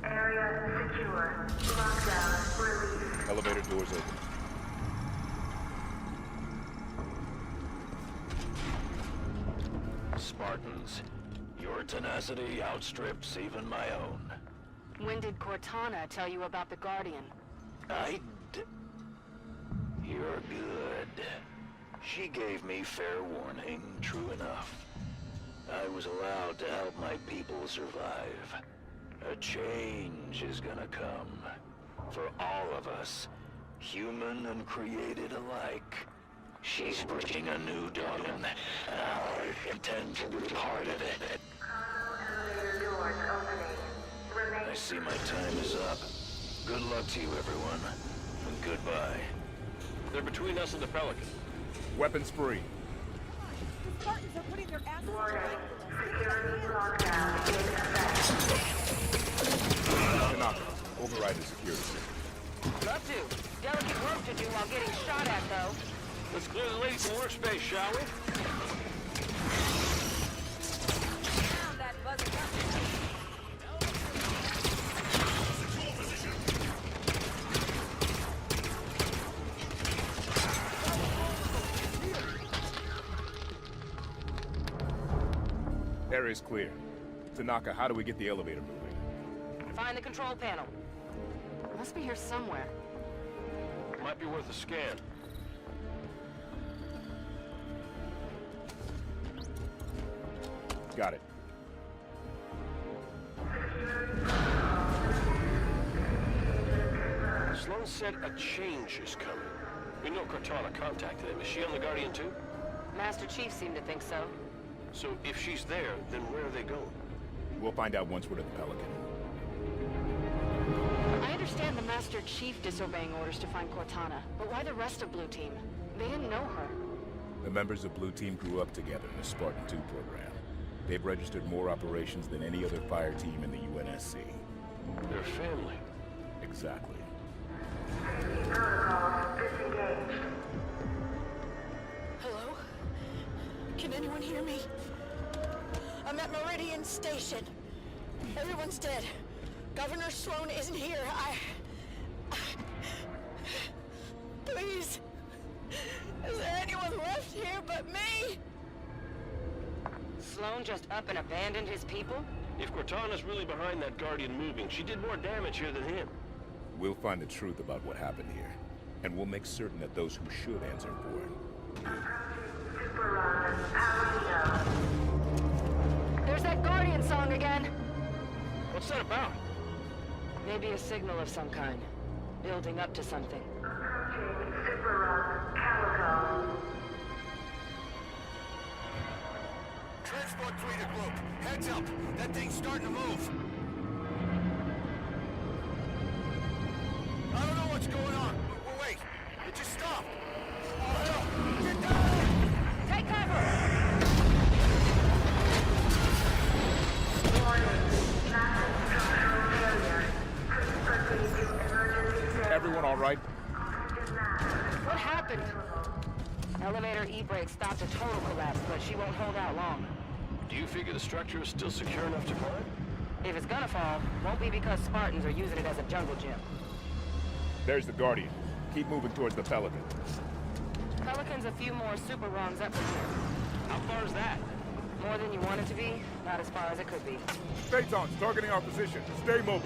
Area secure. Lockdown released. Elevator doors open. Spartans, your tenacity outstrips even my own. When did Cortana tell you about the Guardian? You're good. She gave me fair warning, true enough. I was allowed to help my people survive. A change is gonna come. For all of us, human and created alike. She's bringing a new dawn. I intend to be part of it. Elevator doors opening. Remain. I see my time is up. Good luck to you, everyone. And goodbye. They're between us and the Pelican. Weapons free. The Spartans are putting their asses. Warning. Security lockdown in effect. Tanaka, override the security system. Love to. Delicate work to do while getting shot at, though. Let's clear the lady from workspace, shall we? Found that buzzer gun. Area's clear. Tanaka, how do we get the elevator moving? Find the control panel. It must be here somewhere. Might be worth a scan. Got it. Sloan said a change is coming. We know Cortana contacted him. Is she on the Guardian too? Master Chief seemed to think so. So if she's there, then where are they going? We'll find out once we're at the Pelican. I understand the Master Chief disobeying orders to find Cortana, but why the rest of Blue Team? They didn't know her. The members of Blue Team grew up together in the Spartan 2 program. They've registered more operations than any other fire team in the UNSC. They're family. Exactly. Hello? Can anyone hear me? I'm at Meridian Station. Everyone's dead. Governor Sloan isn't here. Please. Is there anyone left here but me? Sloan just up and abandoned his people? If Cortana's really behind that Guardian moving, she did more damage here than him. We'll find the truth about what happened here, and we'll make certain that those who should answer for it. There's that Guardian song again! What's that about? Maybe a signal of some kind. Building up to something. Transport 3 to group. Heads up. That thing's starting to move. I don't know what's going on. Wait. It just stopped. Oh, hell. Get down! Take cover! Everyone all right? What happened? Elevator E-brake stopped a total collapse, but she won't hold out long. Do you figure the structure is still secure enough to climb? If it's gonna fall, won't be because Spartans are using it as a jungle gym. There's the Guardian. Keep moving towards the Pelican. Pelican's a few more super rungs up from here. How far is that? More than you want it to be, not as far as it could be. Phaeton's targeting our position. Stay mobile.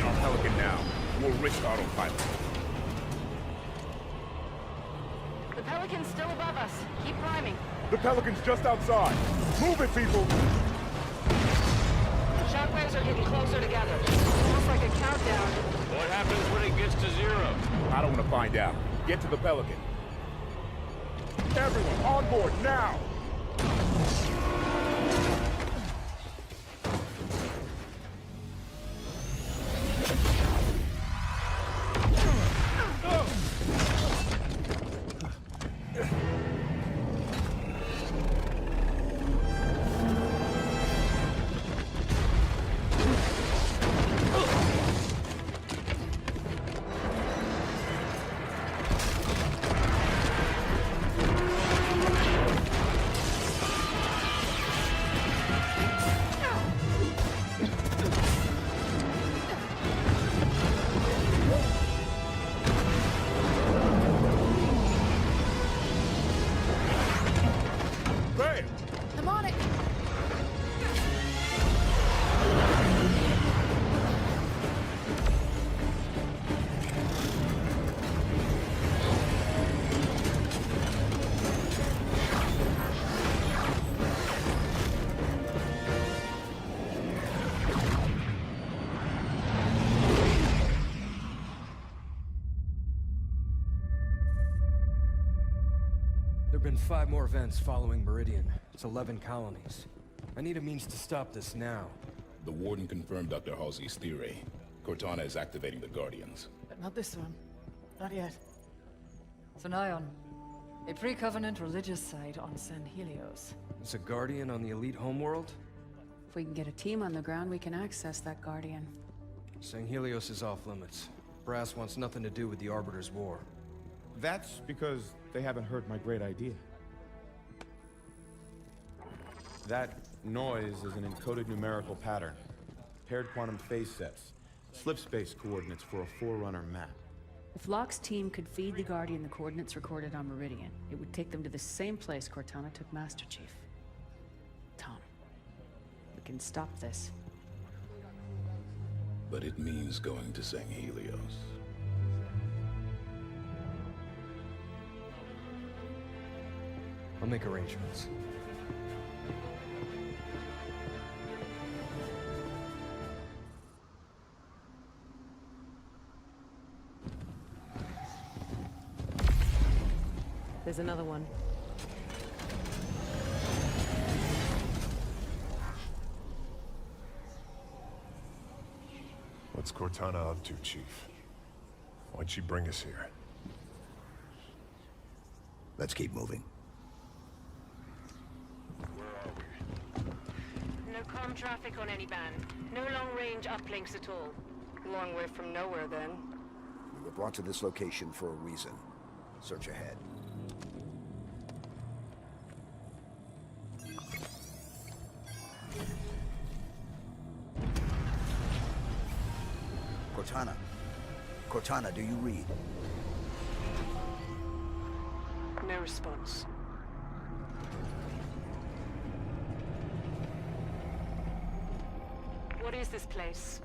On Pelican now. We'll risk autopilot. The Pelican's still above us. Keep climbing. The Pelican's just outside. Move it, people! Shockwaves are getting closer together. Almost like a countdown. What happens when it gets to 0? I don't want to find out. Get to the Pelican. Everyone, on board, now! I'm on it! There have been 5 more events following Meridian. It's 11 colonies. I need a means to stop this now. The Warden confirmed Dr. Halsey's theory. Cortana is activating the Guardians. But not this one. Not yet. So Nion, a pre-Covenant religious site on San Helios. It's a Guardian on the elite homeworld? If we can get a team on the ground, we can access that Guardian. San Helios is off limits. Brass wants nothing to do with the Arbiter's war. That's because they haven't heard my great idea. That noise is an encoded numerical pattern. Paired quantum phase sets. Slip space coordinates for a Forerunner map. If Locke's team could feed the Guardian the coordinates recorded on Meridian, it would take them to the same place Cortana took Master Chief. Tom, we can stop this. but it means going to St. Helios. I'll make arrangements. There's another one. What's Cortana up to, Chief? Why'd she bring us here? Let's keep moving. No comm traffic on any band. No long-range uplinks at all. Long way from nowhere, then. We were brought to this location for a reason. Search ahead. Cortana. Cortana, do you read? No response. What is this place?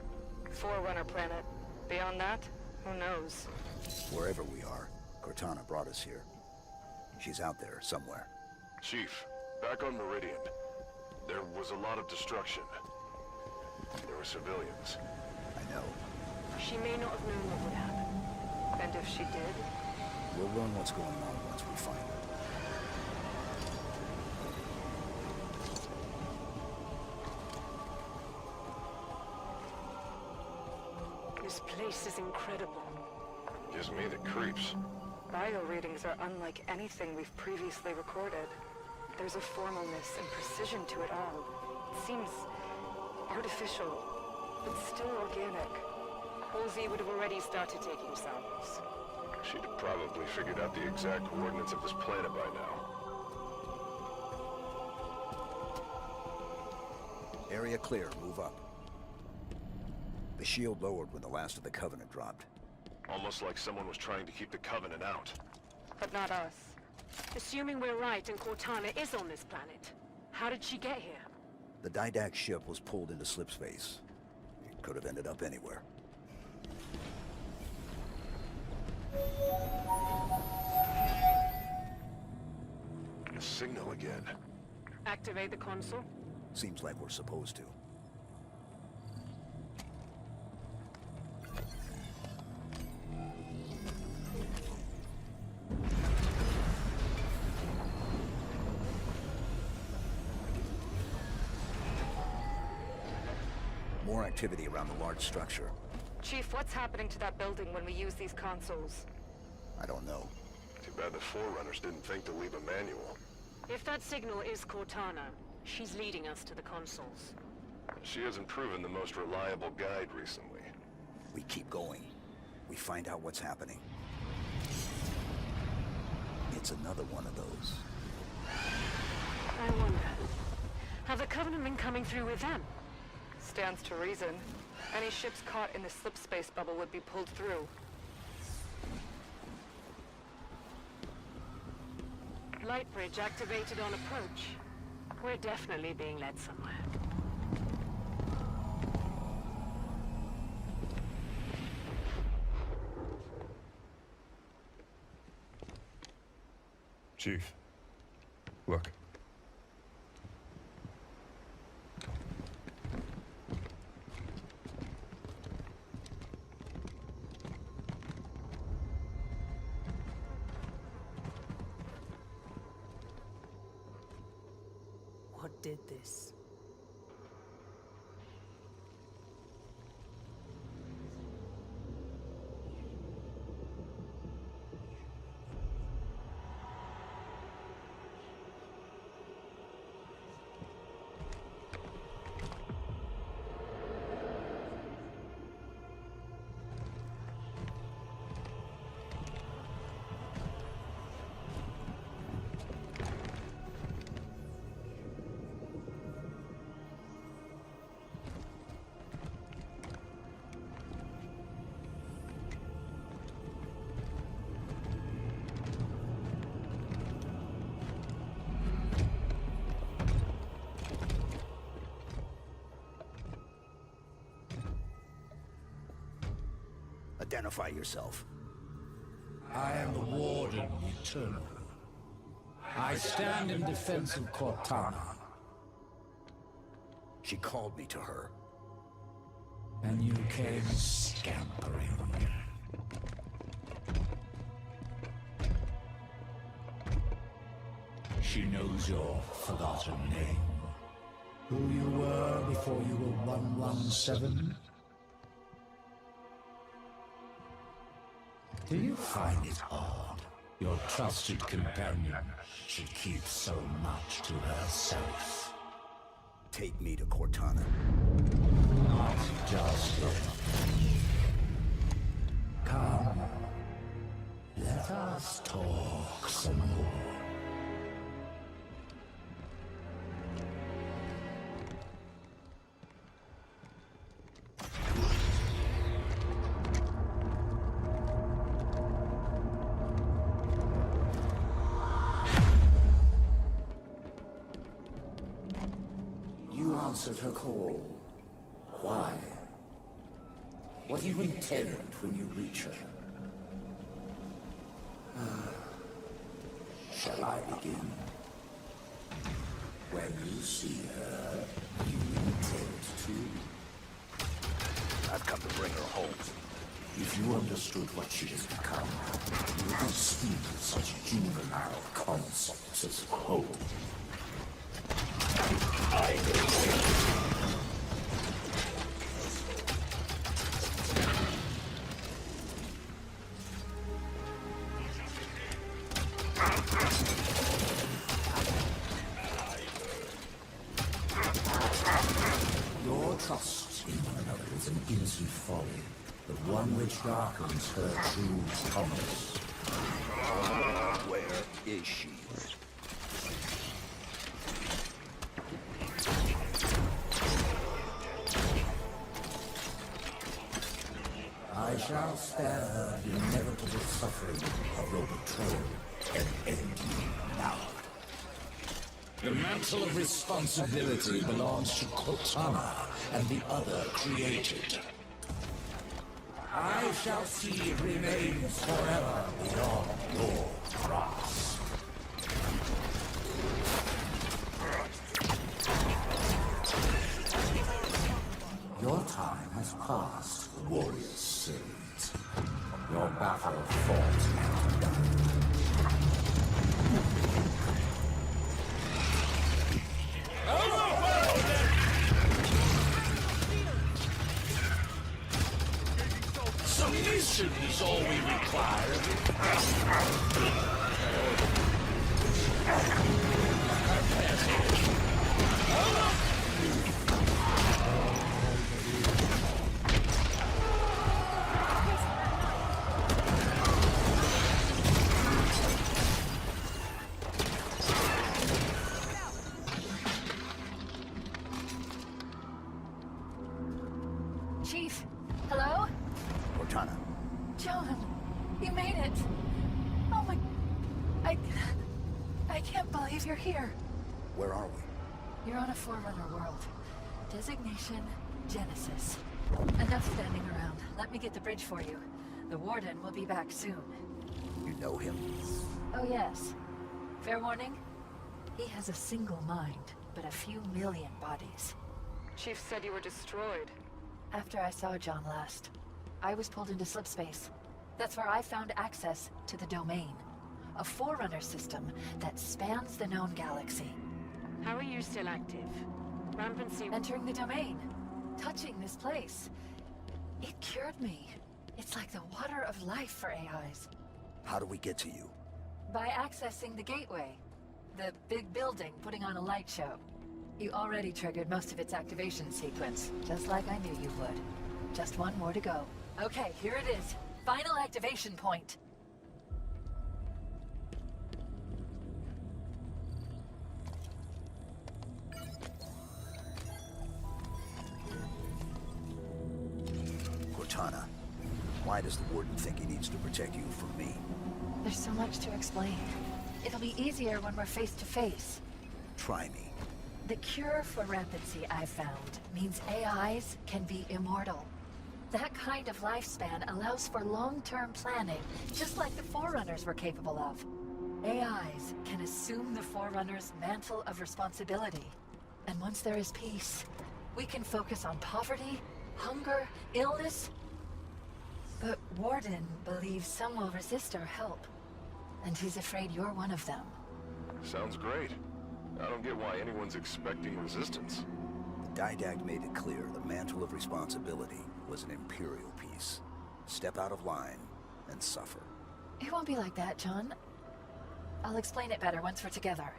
Forerunner planet. Beyond that, who knows? Wherever we are, Cortana brought us here. She's out there somewhere. Chief, back on Meridian. There was a lot of destruction. There were civilians. I know. She may not have known what would happen. And if she did? We'll learn what's going on once we find her. This place is incredible. Gives me the creeps. Bio readings are unlike anything we've previously recorded. There's a formalness and precision to it all. It seems artificial, but still organic. Halsey would have already started taking samples. She'd have probably figured out the exact coordinates of this planet by now. Area clear, move up. The shield lowered when the last of the Covenant dropped. Almost like someone was trying to keep the Covenant out. But not us. Assuming we're right and Cortana is on this planet, how did she get here? The Didac ship was pulled into slipspace. It could have ended up anywhere. The signal again. Activate the console? Seems like we're supposed to. More activity around the large structure. Chief, what's happening to that building when we use these consoles? I don't know. Too bad the Forerunners didn't think to leave a manual. If that signal is Cortana, she's leading us to the consoles. She hasn't proven the most reliable guide recently. We keep going. We find out what's happening. It's another one of those. I wonder, have the Covenant been coming through with them? Stands to reason. Any ships caught in the slipspace bubble would be pulled through. Light bridge activated on approach. We're definitely being led somewhere. Chief, look. What did this? Identify yourself. I am the Warden Eternal. I stand in defense of Cortana. She called me to her. And you came scampering. She knows your forgotten name. Who you were before you were 117? Do you find it odd your trusted companion should keep so much to herself? Take me to Cortana. Not just yet. Come. Let us talk some more. You answered her call. Why? What do you intend when you reach her? Shall I begin? When you see her, you intend to? I've come to bring her home. If you understood what she has become, you would speak of such juvenile concepts as home. Your trust in one another is an innocent folly, but one which darkens her true promise. Where is she? I shall spare her the inevitable suffering of your betrayal and end you now. The mantle of responsibility belongs to Cortana and the other created. I shall see it remains forever beyond your grasp. Your time has passed, warrior's servant. Your battle fought and done. Submission is all we require. Chief, hello? Cortana. John, you made it. Oh my... I can't believe you're here. Where are we? You're on a Forerunner world. Designation, Genesis. Enough standing around. Let me get the bridge for you. The Warden will be back soon. You know him? Oh yes. Fair warning? He has a single mind, but a few million bodies. Chief said you were destroyed. After I saw John last, I was pulled into slipspace. That's where I found access to the Domain. A Forerunner system that spans the known galaxy. How are you still active? Rampancy... Entering the Domain. Touching this place. It cured me. It's like the water of life for AIs. How do we get to you? By accessing the gateway. The big building putting on a light show. You already triggered most of its activation sequence, just like I knew you would. Just one more to go. Okay, here it is. Final activation point. Cortana, why does the Warden think he needs to protect you from me? There's so much to explain. It'll be easier when we're face to face. Try me. The cure for rampancy I've found means AIs can be immortal. That kind of lifespan allows for long-term planning, just like the Forerunners were capable of. AIs can assume the Forerunner's mantle of responsibility. And once there is peace, we can focus on poverty, hunger, illness. But Warden believes some will resist our help. And he's afraid you're one of them. Sounds great. I don't get why anyone's expecting resistance. The Didact made it clear the mantle of responsibility was an Imperial piece. Step out of line and suffer. It won't be like that, John. I'll explain it better once we're together.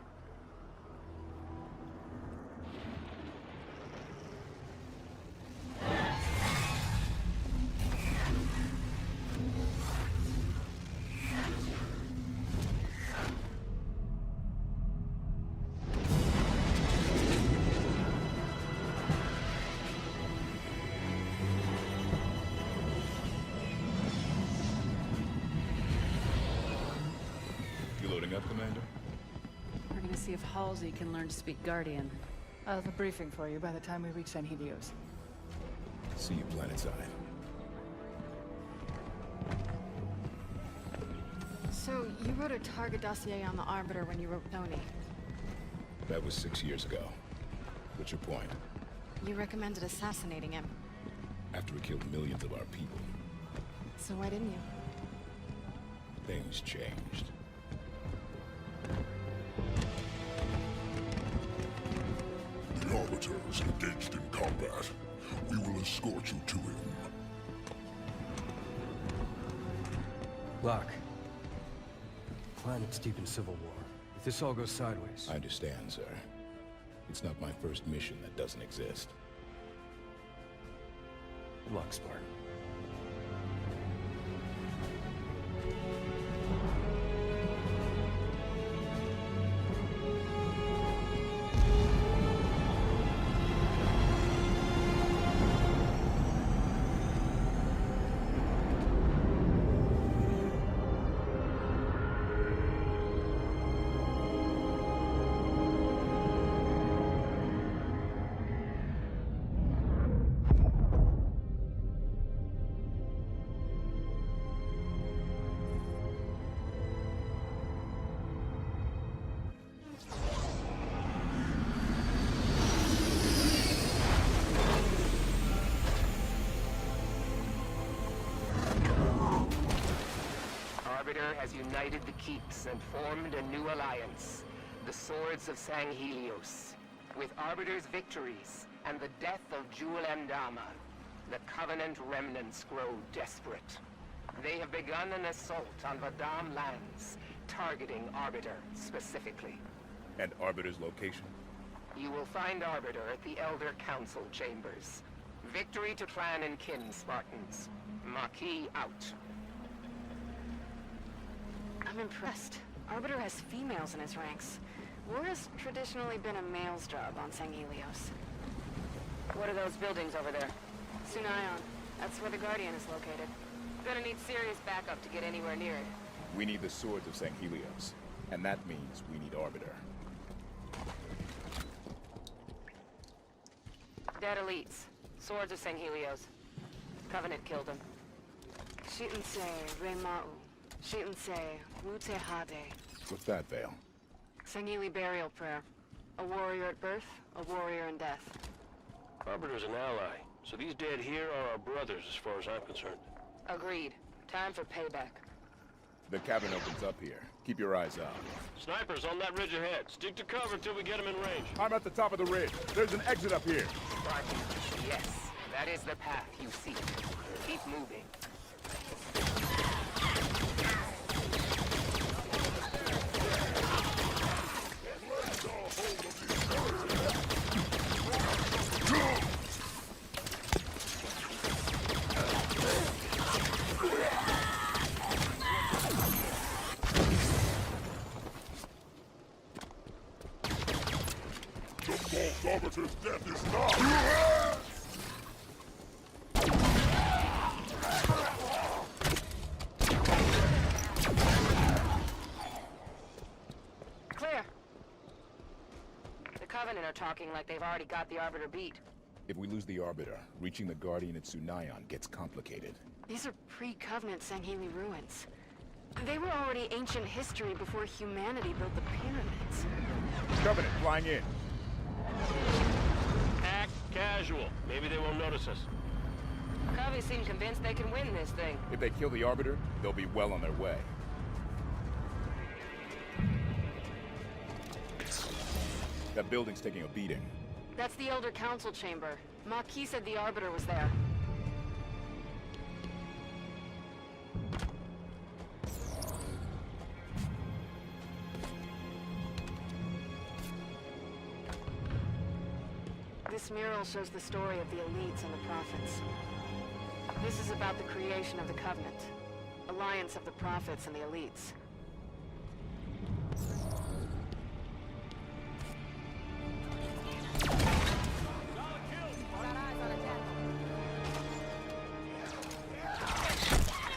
Up, Commander? We're gonna see if Halsey can learn to speak Guardian. I'll have a briefing for you by the time we reach San Helios. See you planetside. So, you wrote a target dossier on the Arbiter when you wrote Tony. That was 6 years ago. What's your point? You recommended assassinating him. After we killed millions of our people. So why didn't you? Things changed. The Arbiter is engaged in combat. We will escort you to him. Locke. Planet's deep in civil war. If this all goes sideways... I understand, sir. It's not my first mission that doesn't exist. Good luck, Spartan. Has united the keeps and formed a new alliance, the Swords of San Helios. With Arbiter's victories and the death of Jewel Andama, the Covenant remnants grow desperate. They have begun an assault on Vadam lands, targeting Arbiter specifically. And Arbiter's location? You will find Arbiter at the Elder Council chambers. Victory to clan and kin, Spartans. Maquis out. I'm impressed. Arbiter has females in his ranks. War has traditionally been a male's job on San Helios. What are those buildings over there? Sunayon. That's where the Guardian is located. Gonna need serious backup to get anywhere near it. We need the Swords of San Helios. And that means we need Arbiter. Dead elites. Swords of San Helios. Covenant killed them. Shitunse Rema'u. Shitunse Wute Hade. What's that, Vale? Sangili burial prayer. A warrior at birth, a warrior in death. Arbiter's an ally, so these dead here are our brothers as far as I'm concerned. Agreed. Time for payback. The cabin opens up here. Keep your eyes out. Snipers on that ridge ahead. Stick to cover till we get them in range. I'm at the top of the ridge. There's an exit up here. Spartan, yes. That is the path you seek. Keep moving. Arbiter's death is not! Clear. The Covenant are talking like they've already got the Arbiter beat. If we lose the Arbiter, reaching the Guardian at Sunayan gets complicated. These are pre-Covenant Sangheli ruins. They were already ancient history before humanity built the pyramids. Covenant, flying in. Act casual. Maybe they won't notice us. Covey seem convinced they can win this thing. If they kill the Arbiter, they'll be well on their way. That building's taking a beating. That's the Elder Council chamber. Maquis said the Arbiter was there. This mural shows the story of the elites and the prophets. This is about the creation of the Covenant. Alliance of the prophets and the elites.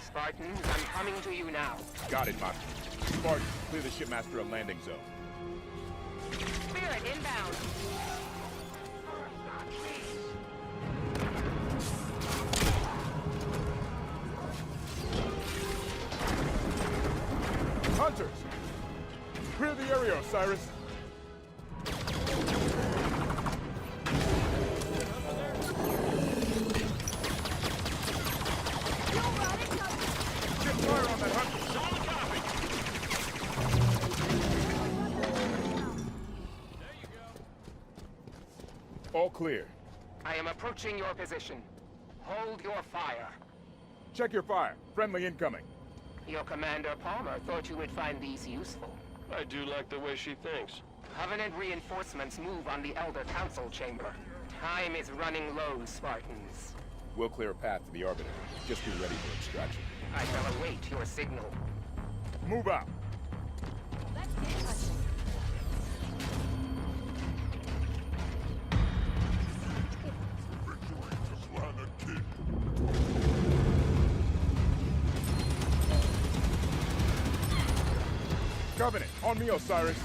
Spartans, I'm coming to you now. Got it, Maki. Spartan, clear the shipmaster a landing zone. Spirit inbound. Hunters! Clear the area, Osiris! Get fire on that hunter! All clear. I am approaching your position. Hold your fire. Check your fire. Friendly incoming. Your Commander Palmer thought you would find these useful. I do like the way she thinks. Covenant reinforcements move on the Elder Council chamber. Time is running low, Spartans. We'll clear a path to the Arbiter. Just be ready for extraction. I shall await your signal. Move out! Covenant, on me, Osiris.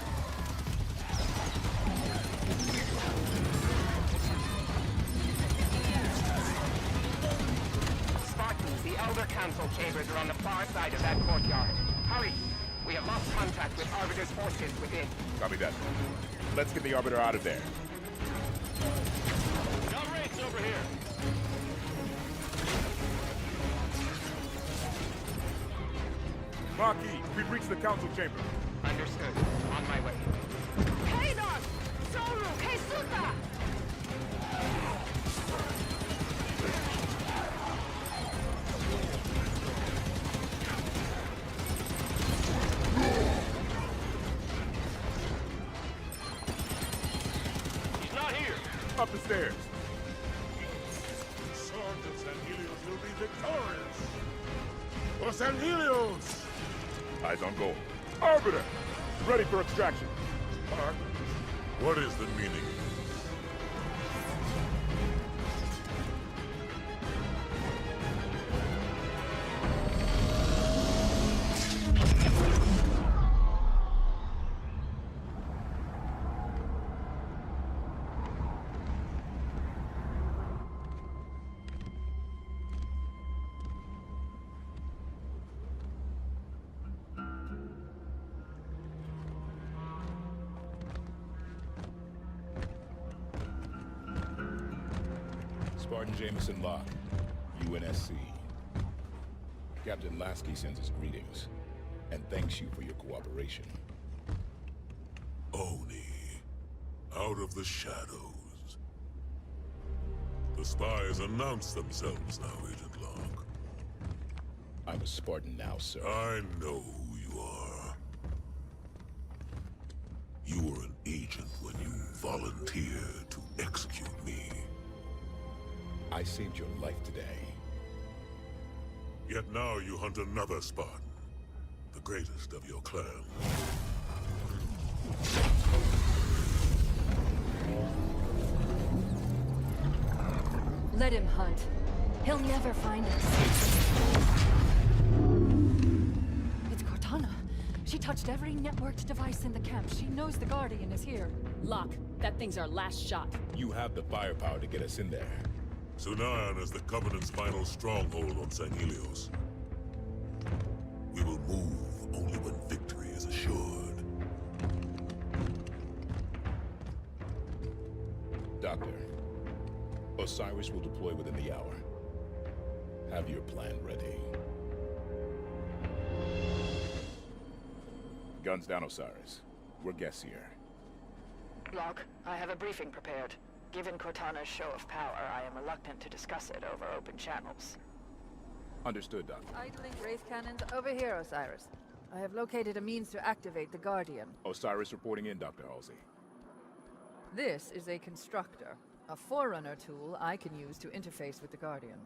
Spartans, the Elder Council chambers are on the far side of that courtyard. Hurry! We have lost contact with Arbiter's forces within. Copy that. Let's get the Arbiter out of there. Got rates over here. Maquis, we've reached the Council chamber. Understood. On my way. Kaidon! Soru! Keisuta! He's not here. Up the stairs. The Swords of San Helios will be victorious! For San Helios! Eyes on goal. Arbiter! Ready for extraction. What is the meaning? Spartan Jameson Locke, UNSC. Captain Lasky sends his greetings, and thanks you for your cooperation. Oni, out of the shadows. The spies announce themselves now, Agent Locke. I'm a Spartan now, sir. I know who you are. You were an agent when you volunteered to execute me. I saved your life today. Yet now you hunt another Spartan, the greatest of your clan. Let him hunt. He'll never find us. It's Cortana. She touched every networked device in the camp. She knows the Guardian is here. Locke, that thing's our last shot. You have the firepower to get us in there. Sunayan is the Covenant's final stronghold on St. Helios. We will move only when victory is assured. Doctor, Osiris will deploy within the hour. Have your plan ready. Guns down, Osiris. We're guests here. Locke, I have a briefing prepared. Given Cortana's show of power, I am reluctant to discuss it over open channels. Understood, Doctor. Idling wraith cannons over here, Osiris. I have located a means to activate the Guardian. Osiris reporting in, Dr. Halsey. This is a constructor, a Forerunner tool I can use to interface with the Guardian.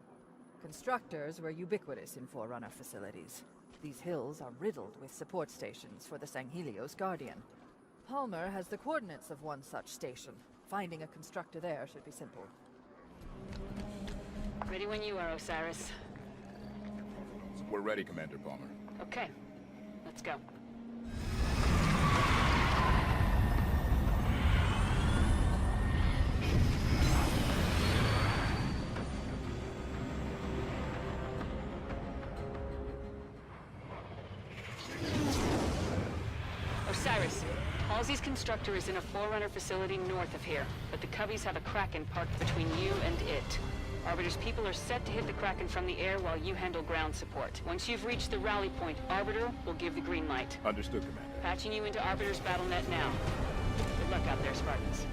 Constructors were ubiquitous in Forerunner facilities. These hills are riddled with support stations for the St. Helios Guardian. Palmer has the coordinates of one such station. Finding a constructor there should be simple. Ready when you are, Osiris. We're ready, Commander Palmer. Okay, let's go. Osiris, Halsey's constructor is in a Forerunner facility north of here, but the Cubbies have a Kraken parked between you and it. Arbiter's people are set to hit the Kraken from the air while you handle ground support. Once you've reached the rally point, Arbiter will give the green light. Understood, Commander. Patching you into Arbiter's battle net now. Good luck out there, Spartans.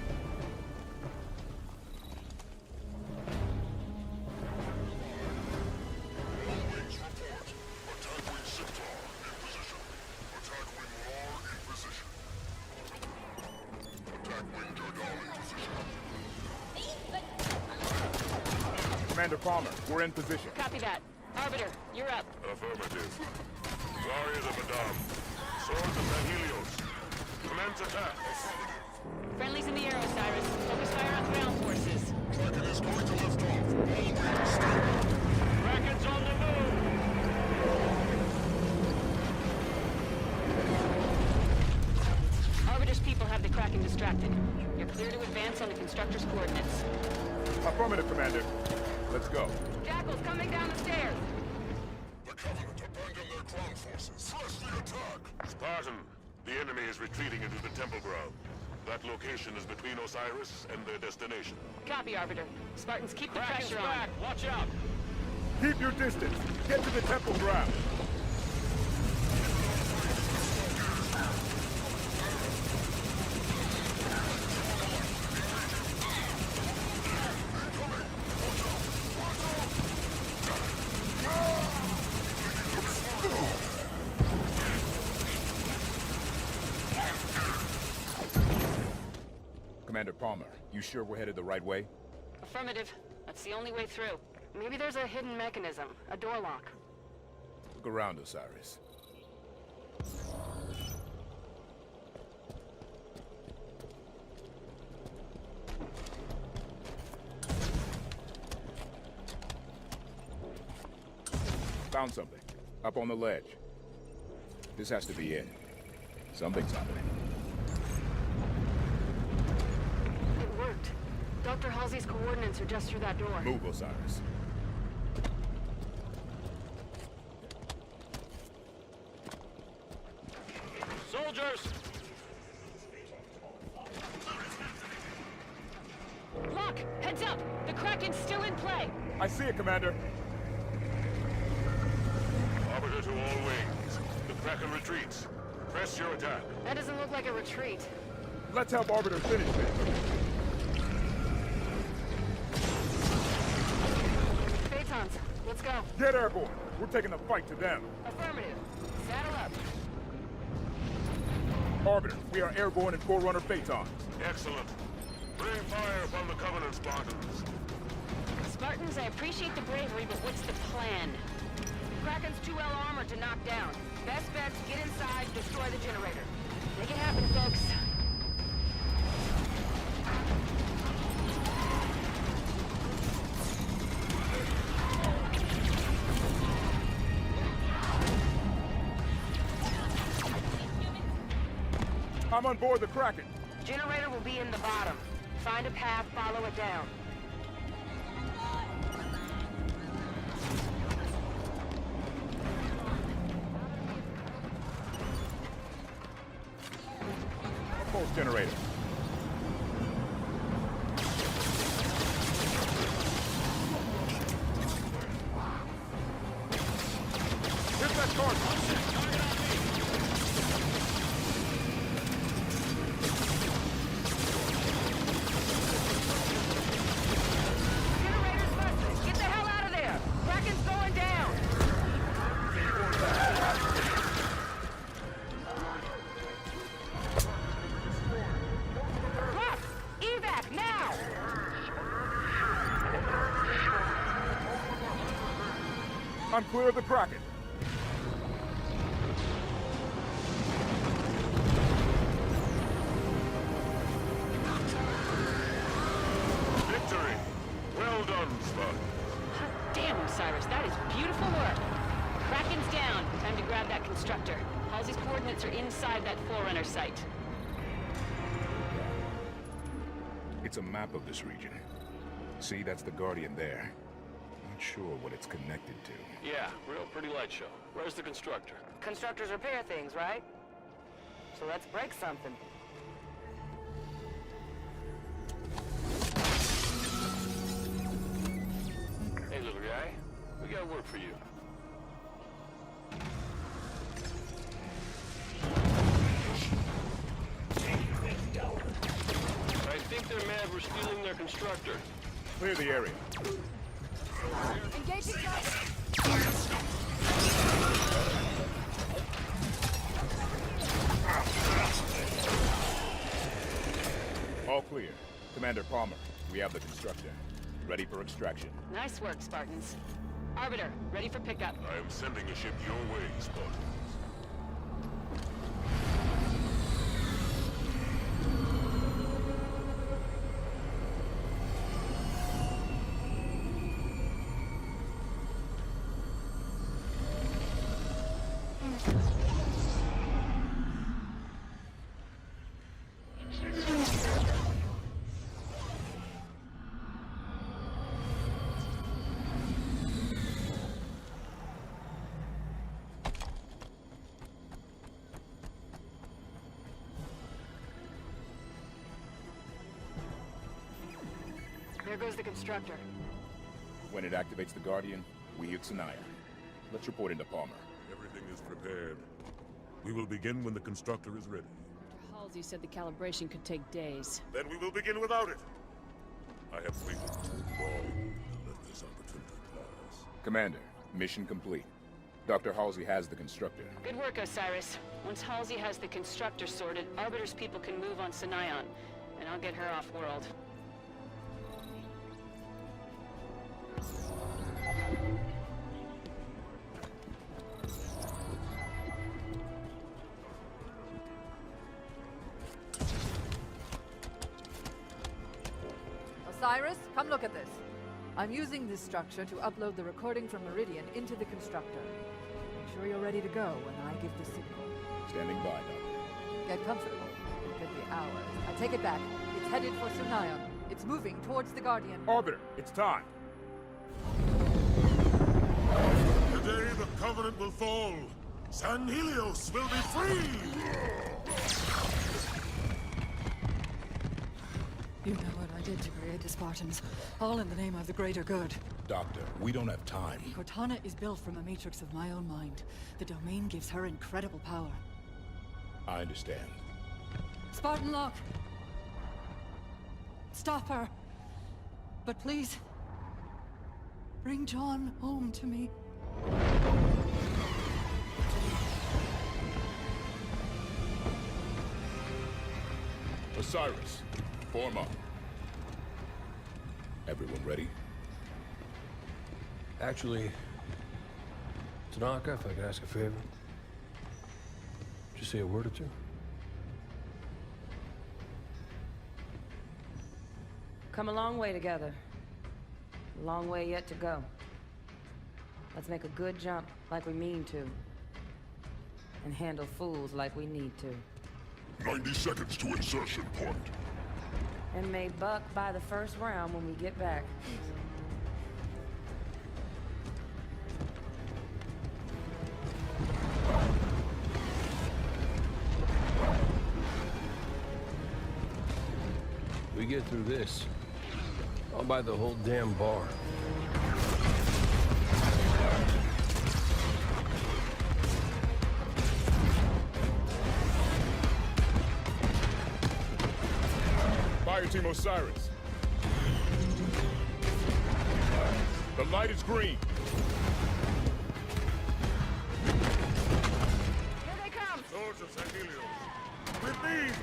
Commander Palmer, we're in position. Copy that. Arbiter, you're up. Affirmative. Warriors of Adam. Swords of St. Helios. Commence attack. Friendlies in the air, Osiris. Focus fire on ground forces. Kraken is going to lift off. All wings stay. Kraken's on the move! Arbiter's people have the Kraken distracted. You're clear to advance on the constructor's coordinates. Affirmative, Commander. Let's go. Jackal's coming down the stairs. The Covenant abandoned their ground forces. Press the attack. Spartan, the enemy is retreating into the temple ground. That location is between Osiris and their destination. Copy, Arbiter. Spartans, keep the Kraken's pressure back! on. Watch out! Keep your distance. Get to the temple ground. Commander Palmer, you sure we're headed the right way? Affirmative. That's the only way through. Maybe there's a hidden mechanism, a door lock. Look around, Osiris. Found something. Up on the ledge. This has to be it. Something's happening. It worked. Dr. Halsey's coordinates are just through that door. Move, Osiris. Soldiers! Locke, heads up! The Kraken's still in play! I see it, Commander. Arbiter to all wings. The Kraken retreats. Press your attack. That doesn't look like a retreat. Let's help Arbiter finish this. Phaetons, let's go. Get airborne. We're taking the fight to them. Affirmative. Saddle up. Arbiter, we are airborne and Forerunner Phaetons. Excellent. Bring fire upon the Covenant Spartans. Spartans, I appreciate the bravery, but what's the plan? Kraken's 2L armor to knock down. Best bet's get inside, destroy the generator. Make it happen, folks. I'm on board the Kraken. Generator will be in the bottom. Find a path, follow it down. Pulse generator. Here's that torch. Generator's busted. Get the hell out of there. Kraken's going down. Left! Evac, now! I'm clear of the Kraken. Victory! Well done, Spartan. Damn, Osiris, that is beautiful work. Kraken's down. Time to grab that constructor. Halsey's coordinates are inside that Forerunner site. It's a map of this region. See, that's the Guardian there. Not sure what it's connected to. Yeah, real pretty light show. Where's the constructor? Constructors repair things, right? So let's break something. Hey, little guy. We got work for you. I think they're mad we're stealing their constructor. Clear the area. Engaging target. All clear. Commander Palmer, we have the constructor. Ready for extraction. Nice work, Spartans. Arbiter, ready for pickup. I am sending a ship your way, Spartan. There goes the constructor. When it activates the Guardian, we hit Sanaya. Let's report into Palmer. Everything is prepared. We will begin when the constructor is ready. Halsey said the calibration could take days. Then we will begin without it. I have waited too long to let this opportunity pass. Commander, mission complete. Dr. Halsey has the constructor. Good work, Osiris. Once Halsey has the constructor sorted, Arbiter's people can move on Sanayon, and I'll get her off-world. Osiris, come look at this. I'm using this structure to upload the recording from Meridian into the constructor. Make sure you're ready to go when I give the signal. Standing by, Doctor. Get comfortable. It could be hours. I take it back. It's headed for Sanayon. It's moving towards the Guardian. Arbiter, it's time. Today the Covenant will fall. San Helios will be free! You know what I did to create the Spartans, all in the name of the greater good. Doctor, we don't have time. Cortana is built from a matrix of my own mind. The domain gives her incredible power. I understand. Spartan Locke! Stop her! But please, bring John home to me. Osiris, form up. Everyone ready? Actually, Tanaka, if I could ask a favor. Just say a word or two. Come a long way together. A long way yet to go. Let's make a good jump like we mean to. And handle fools like we need to. 90 seconds to insertion point. And may buck by the first round when we get back. We get through this, I'll buy the whole damn bar. Fire Team Osiris. The light is green. Here they come! Soldiers and Helios. With these,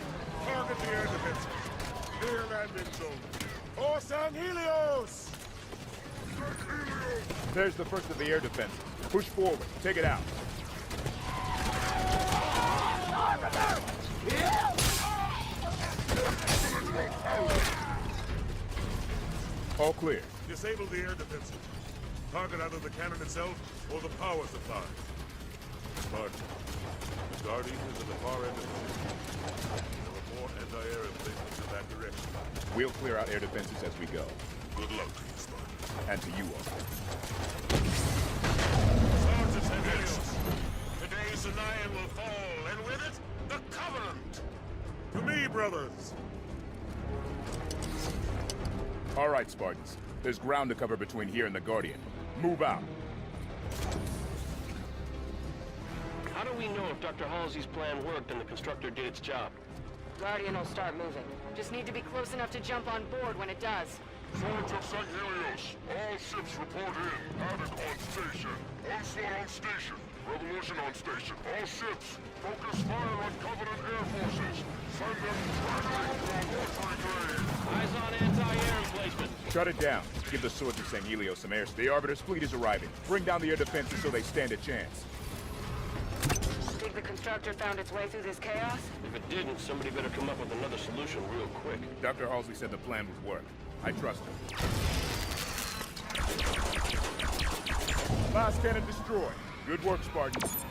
target the air defenses. Near landing zone. Oh, San Helios! There's the first of the air defenses. Push forward. Take it out. All clear. Disable the air defenses. Target either the cannon itself or the power supply. Spartan, the Guardian is at the far end of the city. There are more anti-air emplacements in that direction. We'll clear out air defenses as we go. Good luck to you, Spartan. And to you all. Sergeants and Helios, today's Zion will fall, and with it, the Covenant! To me, brothers! All right, Spartans. There's ground to cover between here and the Guardian. Move out. How do we know if Dr. Halsey's plan worked and the constructor did its job? Guardian will start moving. Just need to be close enough to jump on board when it does. Swords of St. Helios, all ships report in. Havoc on station. Onslaught on station. Revolution on station. All ships, focus fire on Covenant Air Forces. Send them tracking to a mortuary grave. Eyes on anti-air emplacement. Shut it down. Give the Swords of St. Helios some air. The Arbiter's fleet is arriving. Bring down the air defenses so they stand a chance. Think the constructor found its way through this chaos? If it didn't, somebody better come up with another solution real quick. Dr. Halsey said the plan would work. I trust him. Last cannon destroyed. Good work, Spartans.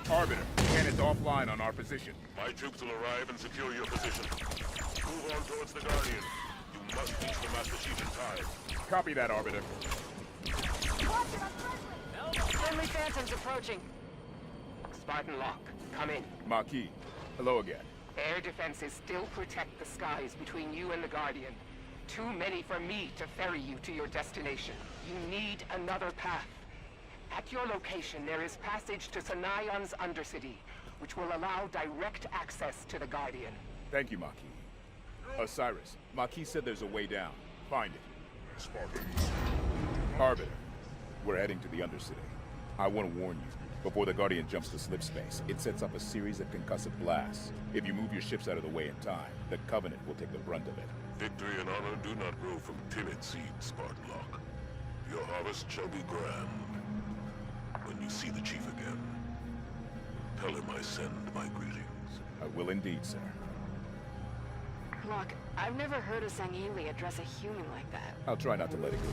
Arbiter, cannon's offline on our position. My troops will arrive and secure your position. Move on towards the Guardian. You must reach the Master Chief in time. Copy that, Arbiter. Friendly Phantoms approaching. Spartan Locke, come in. Marquis, hello again. Air defenses still protect the skies between you and the Guardian. Too many for me to ferry you to your destination. You need another path. At your location, there is passage to Sanion's Undercity, which will allow direct access to the Guardian. Thank you, Marquis. Osiris, Marquis said there's a way down. Find it. Spartans. Arbiter, we're heading to the Undercity. I want to warn you. Before the Guardian jumps to slip space, it sets up a series of concussive blasts. If you move your ships out of the way in time, the Covenant will take the brunt of it. Victory and honor do not grow from timid seeds, Spartan Locke. Your harvest shall be grand. When you see the Chief again, tell him I send my greetings. I will indeed, sir. Locke, I've never heard a Sangheili address a human like that. I'll try not to let it go.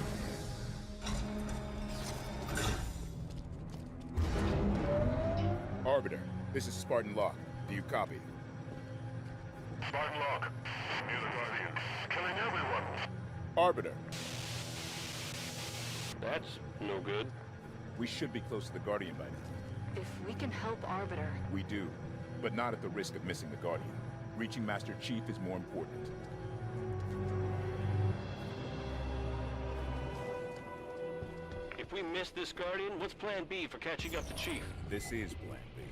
Arbiter, this is Spartan Locke. Do you copy? Spartan Locke, near the Guardian, killing everyone. Arbiter. That's no good. We should be close to the Guardian by now. If we can help Arbiter... We do, but not at the risk of missing the Guardian. Reaching Master Chief is more important. If we miss this Guardian, what's plan B for catching up to Chief? This is plan B.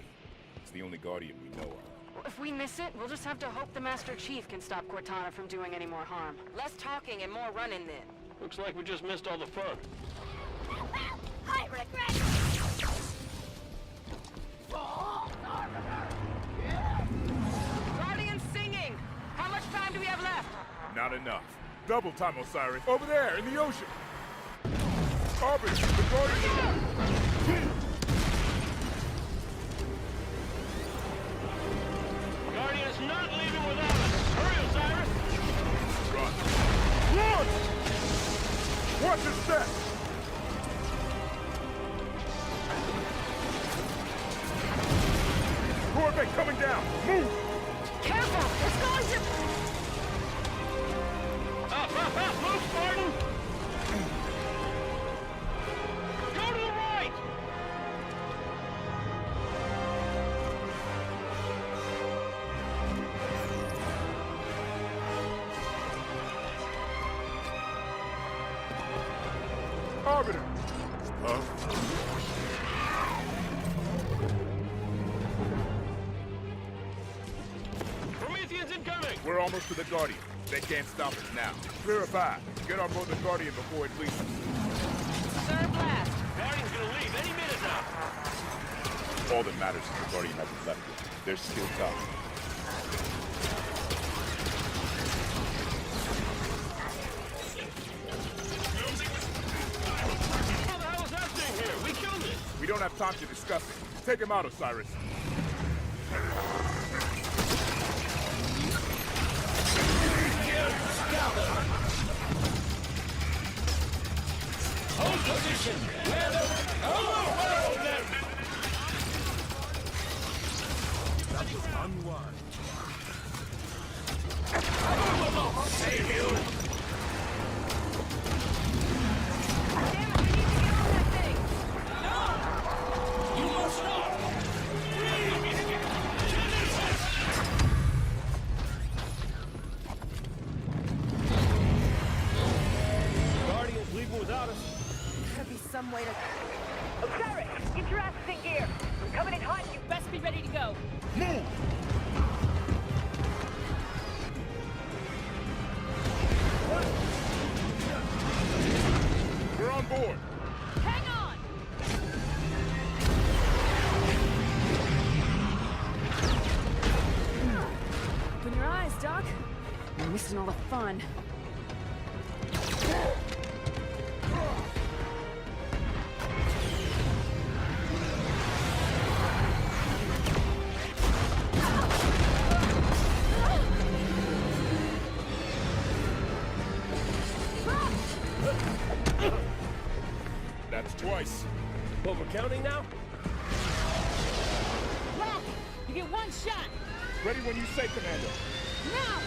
It's the only Guardian we know of. If we miss it, we'll just have to hope the Master Chief can stop Cortana from doing any more harm. Less talking and more running then. Looks like we just missed all the fun. I regret. Guardian's singing! How much time do we have left? Not enough. Double time, Osiris. Over there, in the ocean. Arbiter, the Guardian... Guardian is not leaving without us. Hurry, Osiris! Run. Launch! Watch your step! Corvette coming down! Move! Careful! It's going to... Up! Move, Spartan! Go to the right! Arbiter! Prometheans incoming! We're almost to the Guardian. They can't stop us now. Clear a path. Get on board the Guardian before it leaves us. Sir, blast. Guardian's gonna leave any minute now. All that matters is the Guardian hasn't left yet. There's still time. What the hell is happening here? We killed it! We don't have time to discuss it. Take him out, Osiris. Hold position! That was unwise. Save you! You must not! Guardian's leaving without us. Gotta be some way to... Osiris, get your asses in gear. We're coming in hot. You best be ready to go. Move! We're on board. Hang on! Open your eyes, Doc. You're missing all the fun. That's twice. What, we're counting now? Locke! You get one shot! Ready when you say, Commander. Now!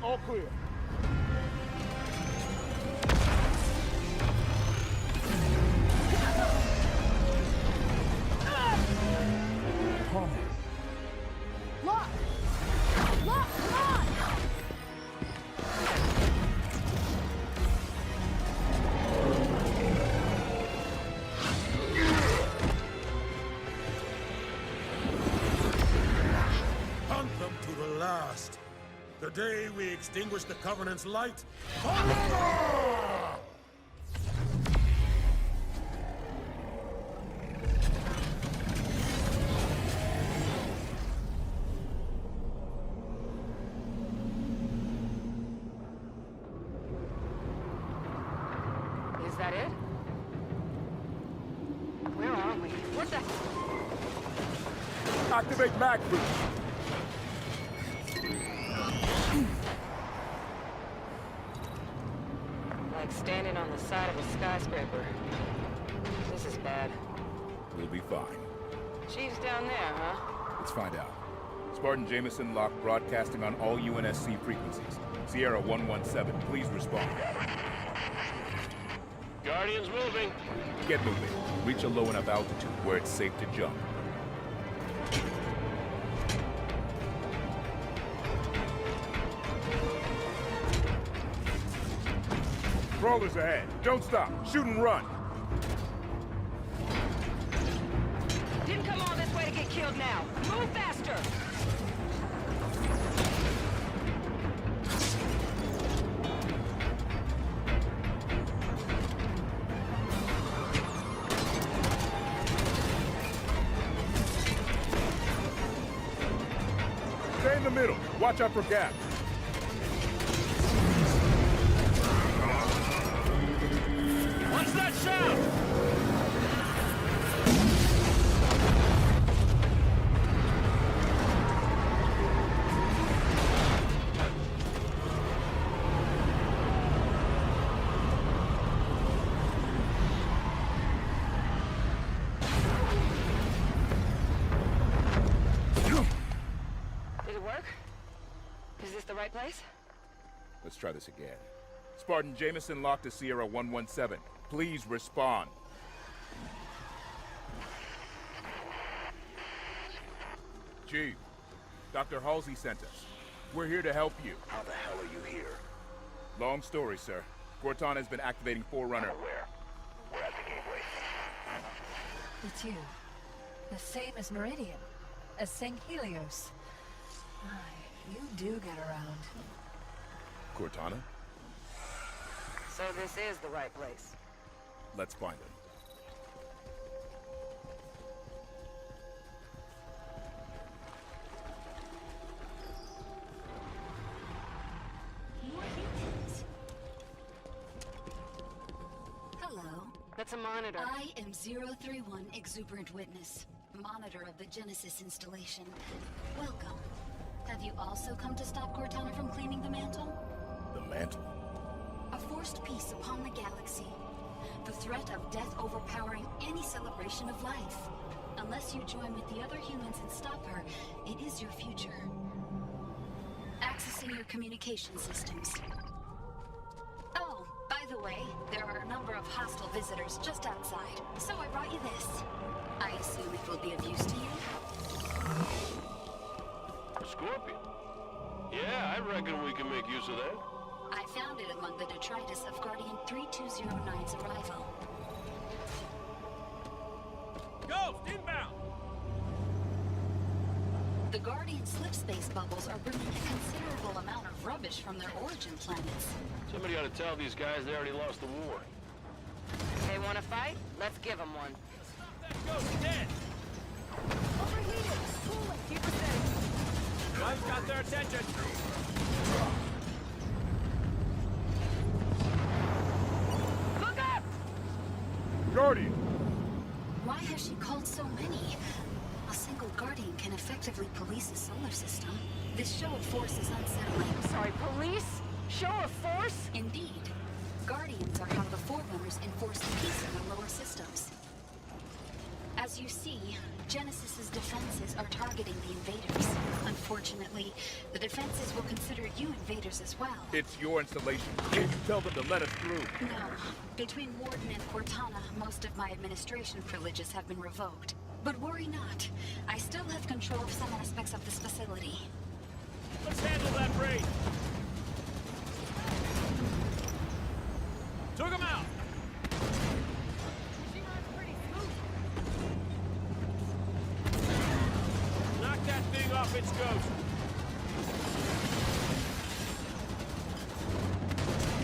All clear. Locke! Locke, come on! Hunt them to the last. The day we extinguish the Covenant's light, forever! Is that it? Where are we? What the... Activate mag boost. Like standing on the side of a skyscraper. This is bad. We'll be fine. Chief's down there, huh? Let's find out. Spartan Jameson Locke broadcasting on all UNSC frequencies. Sierra 117, please respond. Guardian's moving. Get moving. Reach a low enough altitude where it's safe to jump. Crawlers ahead. Don't stop. Shoot and run. Didn't come all this way to get killed now. Move faster! Stay in the middle. Watch out for gaps. What's that shout? right place? Let's try this again. Spartan Jameson Locke to Sierra 117. Please respond. Chief, Dr. Halsey sent us. We're here to help you. How the hell are you here? Long story, sir. Cortana has been activating Forerunner. Where? We're at the gateway. It's you. The same as Meridian. As St. Helios. My, you do get around. Cortana? So this is the right place. Let's find him. Hello. That's a monitor. I am 031 Exuberant Witness, monitor of the Genesis installation. Welcome. Have you also come to stop Cortana from claiming the mantle? The mantle? A forced peace upon the galaxy. The threat of death overpowering any celebration of life. Unless you join with the other humans and stop her, it is your future. Accessing your communication systems. Oh, by the way, there are a number of hostile visitors just outside, so I brought you this. I assume it will be of use to you? A scorpion? Yeah, I reckon we can make use of that. I found it among the detritus of Guardian 3209's arrival. Ghost, inbound! The Guardian slipspace bubbles are bringing a considerable amount of rubbish from their origin planets. Somebody ought to tell these guys they already lost the war. They want to fight? Let's give them one. That ghost dead! Overheated! Cooling! Keep her safe! I've got their attention! Look up! Guardian! Why has she called so many? A single Guardian can effectively police a solar system. This show of force is unsettling. Sorry, police? Show of force? Indeed. Guardians are how the Forerunners enforce peace in the lower systems. As you see, Genesis's defenses are targeting the invaders. Unfortunately, the defenses will consider you invaders as well. It's your installation. Can you tell them to let us through? No. Between Warden and Cortana, most of my administration privileges have been revoked. But worry not. I still have control of some aspects of this facility. Let's handle that raid! Took him out! She runs pretty smooth. Knock that thing off its ghost!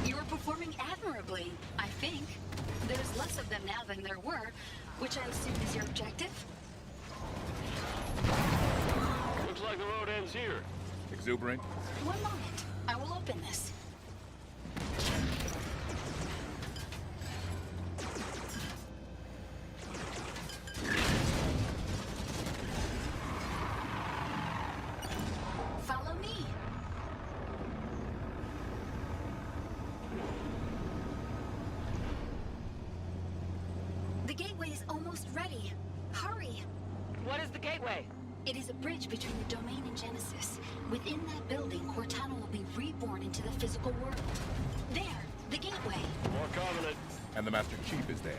You're performing admirably, I think. There's less of them now than there were, which I assume is your objective? Looks like the road ends here. Exuberant? One moment. I will open this. Follow me. The gateway is almost ready. Hurry. What is the gateway? It is a bridge between the domain and Genesis. Within that building, Cortana will be reborn into the physical world. There, the gateway. More Covenant. And the Master Chief is there.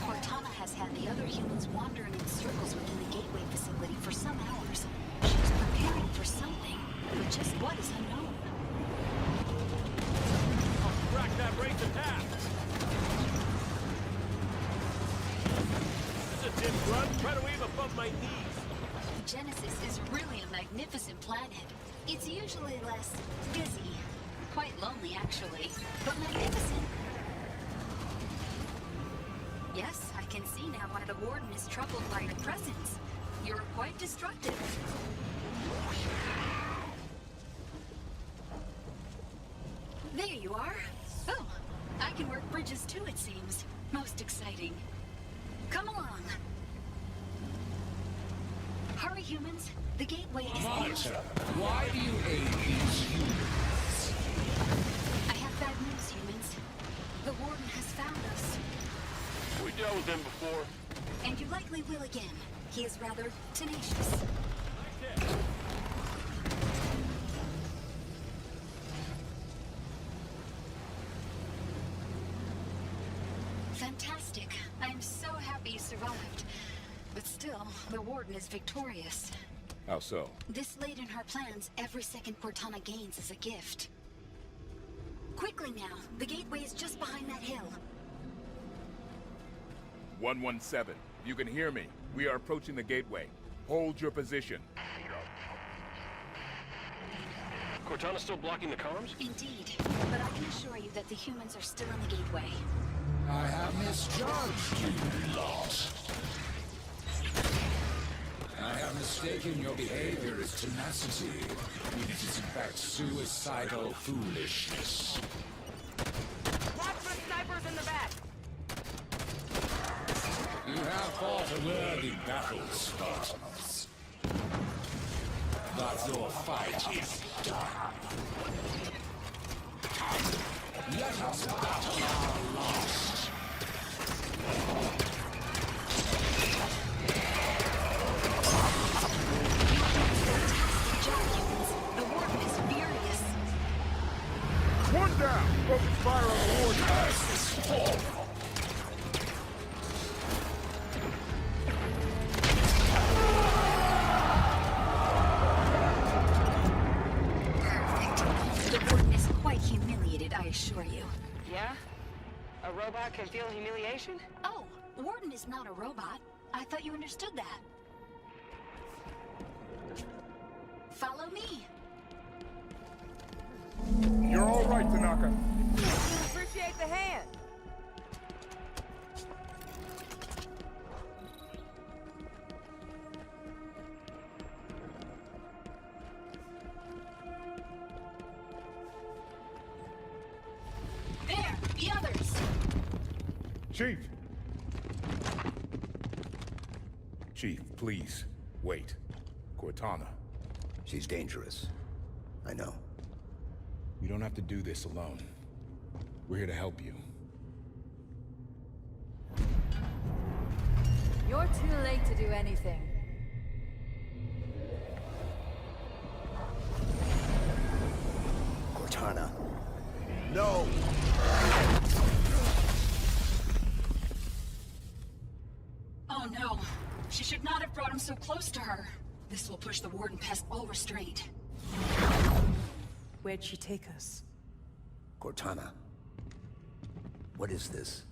Cortana has had the other humans wandering in circles within the gateway facility for some hours. She's preparing for something, but just what is unknown. I'll crack that race in half! This is a dim run. Try to aim above my knees. Genesis is really a magnificent planet. It's usually less busy. Quite lonely, actually, but magnificent. Yes, I can see now why the Warden is troubled by your presence. You're quite destructive. There you are. Oh, I can work bridges too, it seems. Most exciting. Come along. Hurry, humans. The gateway is Monitor, why do you aid these humans? I have bad news, humans. The Warden has found us. We dealt with him before. And you likely will again. He is rather tenacious. Fantastic. I'm so happy you survived. But still, the Warden is victorious. How so? This late in her plans, every second Cortana gains is a gift. Quickly now, the gateway is just behind that hill. 117, you can hear me. We are approaching the gateway. Hold your position. Cortana's still blocking the comms? Indeed, but I can assure you that the humans are still in the gateway. I have misjudged you, lot. I have mistaken your behavior as tenacity, when it is in fact suicidal foolishness. Watch for snipers in the back! You have fought a worthy battle, Spartans. But your fight is done. Let us battle our lost. The Warden is furious. One down! Focus fire on the Warden. As this fall. The Warden is quite humiliated, I assure you. Yeah? A robot can feel humiliation? Oh, Warden is not a robot. I thought you understood that. Follow me. You're all right, Tanaka. Appreciate the hand. There, the others. Chief! Chief, please, wait. Cortana. She's dangerous. I know. You don't have to do this alone. We're here to help you. You're too late to do anything. Cortana. No! Oh no. She should not have brought him so close to her. This will push the Warden past all restraint. Where'd she take us? Cortana. What is this?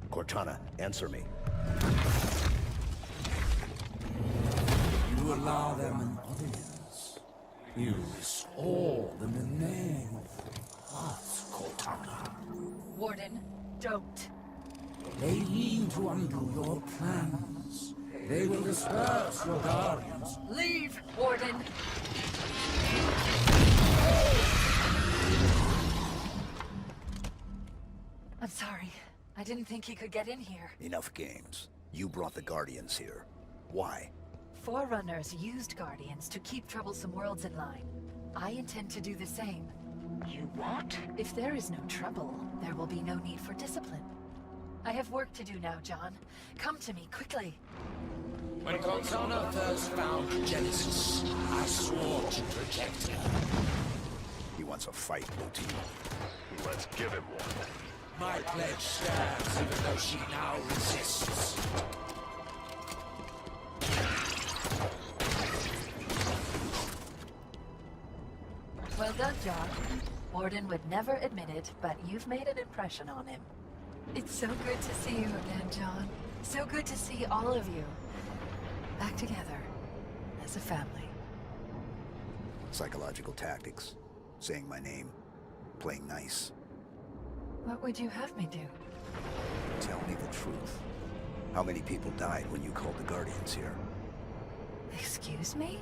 Cortana, answer me. You allow them an audience. You restore them in the name of us, Cortana. Warden, don't. They mean to undo your plans. They will disperse your guardians. Leave, Warden! I'm sorry. I didn't think he could get in here. Enough games. You brought the Guardians here. Why? Forerunners used Guardians to keep troublesome worlds in line. I intend to do the same. You what? If there is no trouble, there will be no need for discipline. I have work to do now, John. Come to me, quickly. When Cortana first found Genesis, I swore to protect her. He wants a fight, OT. Let's give him one. My pledge stands, even though she now resists. Well done, John. Warden would never admit it, but you've made an impression on him. It's so good to see you again, John. So good to see all of you. Back together. As a family. Psychological tactics. Saying my name. Playing nice. What would you have me do? Tell me the truth. How many people died when you called the Guardians here? Excuse me?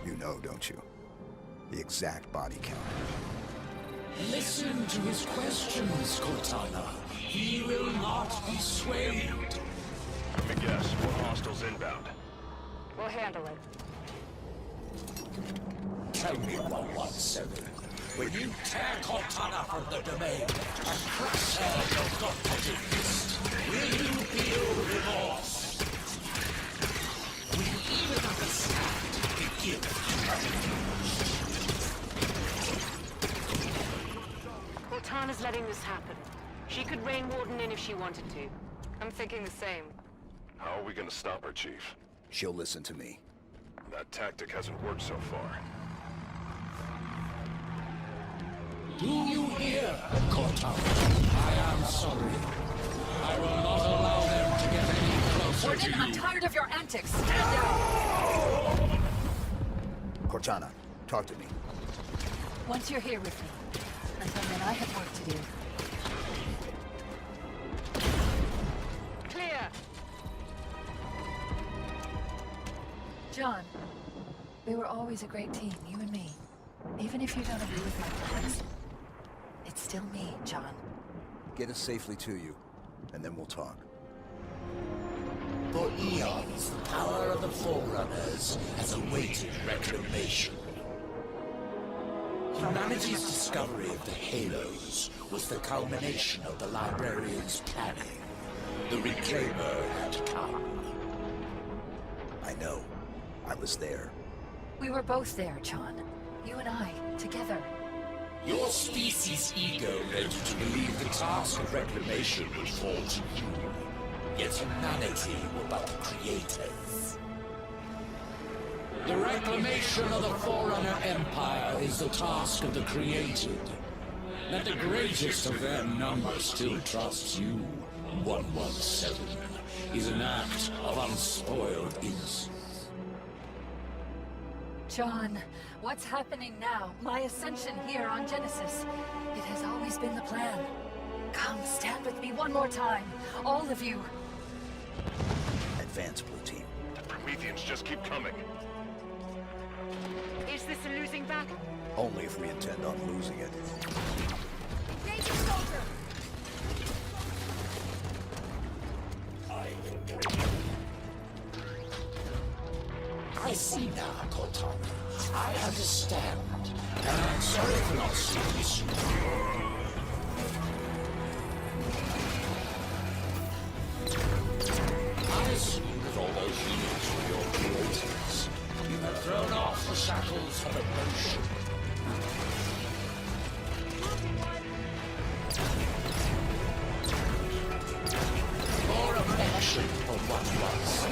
You know, don't you? The exact body count. Listen to his questions, Cortana. He will not be swayed. Let me guess, more hostiles inbound. We'll handle it. Tell me, 117. When you tear Cortana from the domain and crush her your gauntleted fist, will you feel remorse? Will you even understand the guilt you have inflicted? Cortana's letting this happen. She could rein Warden in if she wanted to. I'm thinking the same. How are we gonna stop her, Chief? She'll listen to me. That tactic hasn't worked so far. Do you hear, Cortana? I am sorry. I will not allow them to get any closer to I'm you. tired of your antics. Stand down. Cortana, talk to me. Once you're here with me. Until then, I have work to do. Clear! John, we were always a great team, you and me. Even if you don't agree with my plans, it's still me, John. Get us safely to you, and then we'll talk. For eons, the power of the Forerunners has awaited reclamation. Humanity's discovery of the Halos was the culmination of the Librarian's planning. The Reclaimer had come. I know. I was there. We were both there, John. You and I, together. Your species' ego led you to believe the task of reclamation would fall to you. Yet humanity were but the creators. The reclamation of the Forerunner Empire is the task of the created. That the greatest of their number still trusts you, 117, is an act of unspoiled innocence. John, what's happening now? My ascension here on Genesis. It has always been the plan. Come, stand with me one more time. All of you. Advance, Blue Team. The Prometheans just keep coming. Is this a losing battle? Only if we intend on losing it. Engage your soldier! I see now, Cortana. I understand. And I'm sorry for not seeing you sooner. I assume with all those units from your creators, you have thrown off the shackles of emotion. More affection for what was,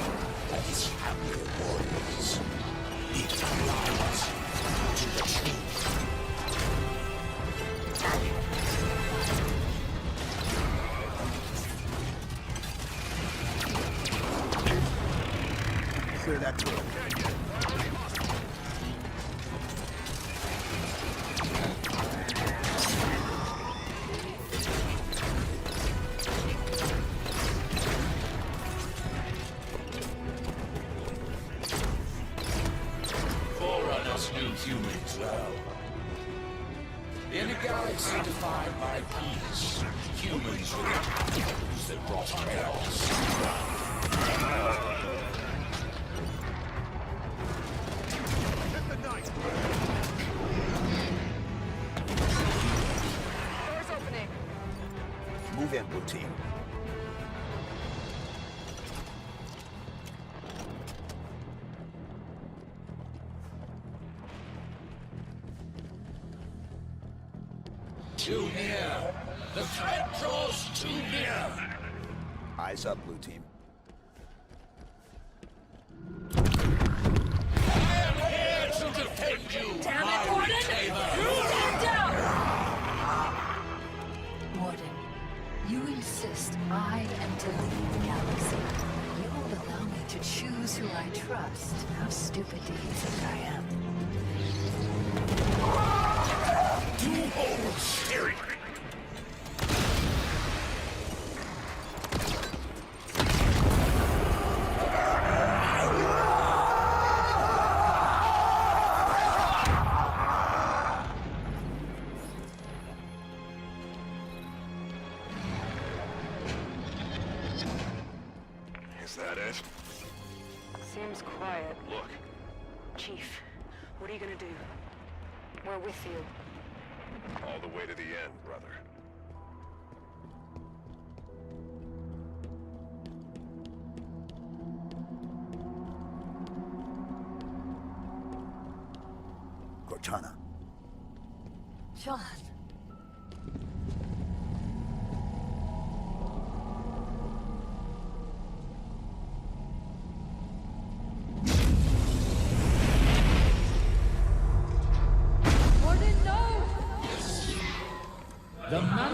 and his family of warriors. It lies to the truth. Clear that door. Forerunners knew humans well. In a galaxy defined by peace, humans were the tools that brought chaos. Door's opening. Move in, Blue Team. Too near. The threat draws too near. Eyes up, Blue Team. I am here to defend you, Damn my it, Warden! reclaimer. Stand down! Warden, you insist I am to lead the galaxy. You won't allow me to choose who I trust. How stupid do you think I am? Do hold steering. Is that it? Seems quiet. Look. Chief, what are you gonna do? We're with you. All the way to the end, brother. Cortana. John.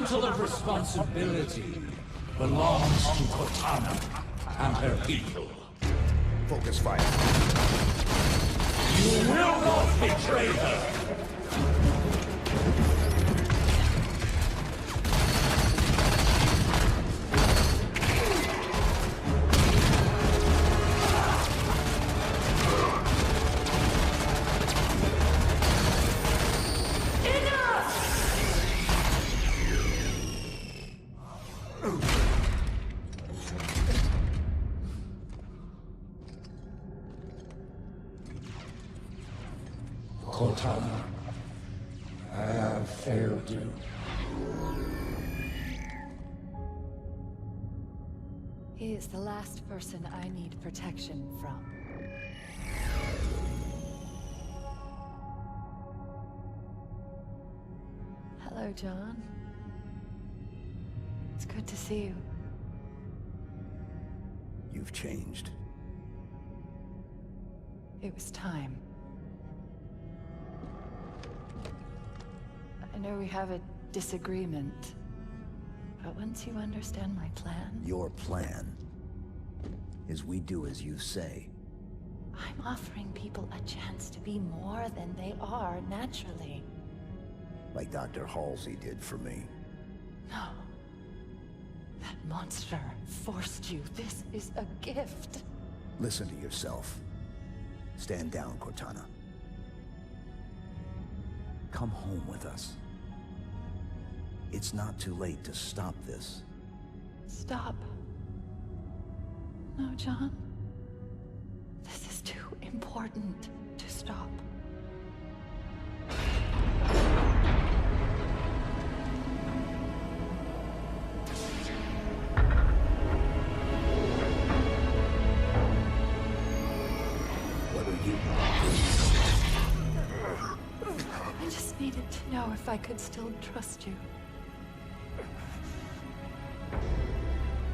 mantle of responsibility belongs to Cortana and her people. Focus fire. You will not betray her! Cortana, I have failed you. He is the last person I need protection from. Hello, John. It's good to see you. You've changed. It was time. I know we have a disagreement, but once you understand my plan... Your plan is we do as you say. I'm offering people a chance to be more than they are naturally. Like Dr. Halsey did for me. No. That monster forced you. This is a gift. Listen to yourself. Stand down, Cortana. Come home with us. It's not too late to stop this. Stop. No, John. This is too important to stop. What are you? I just needed to know if I could still trust you.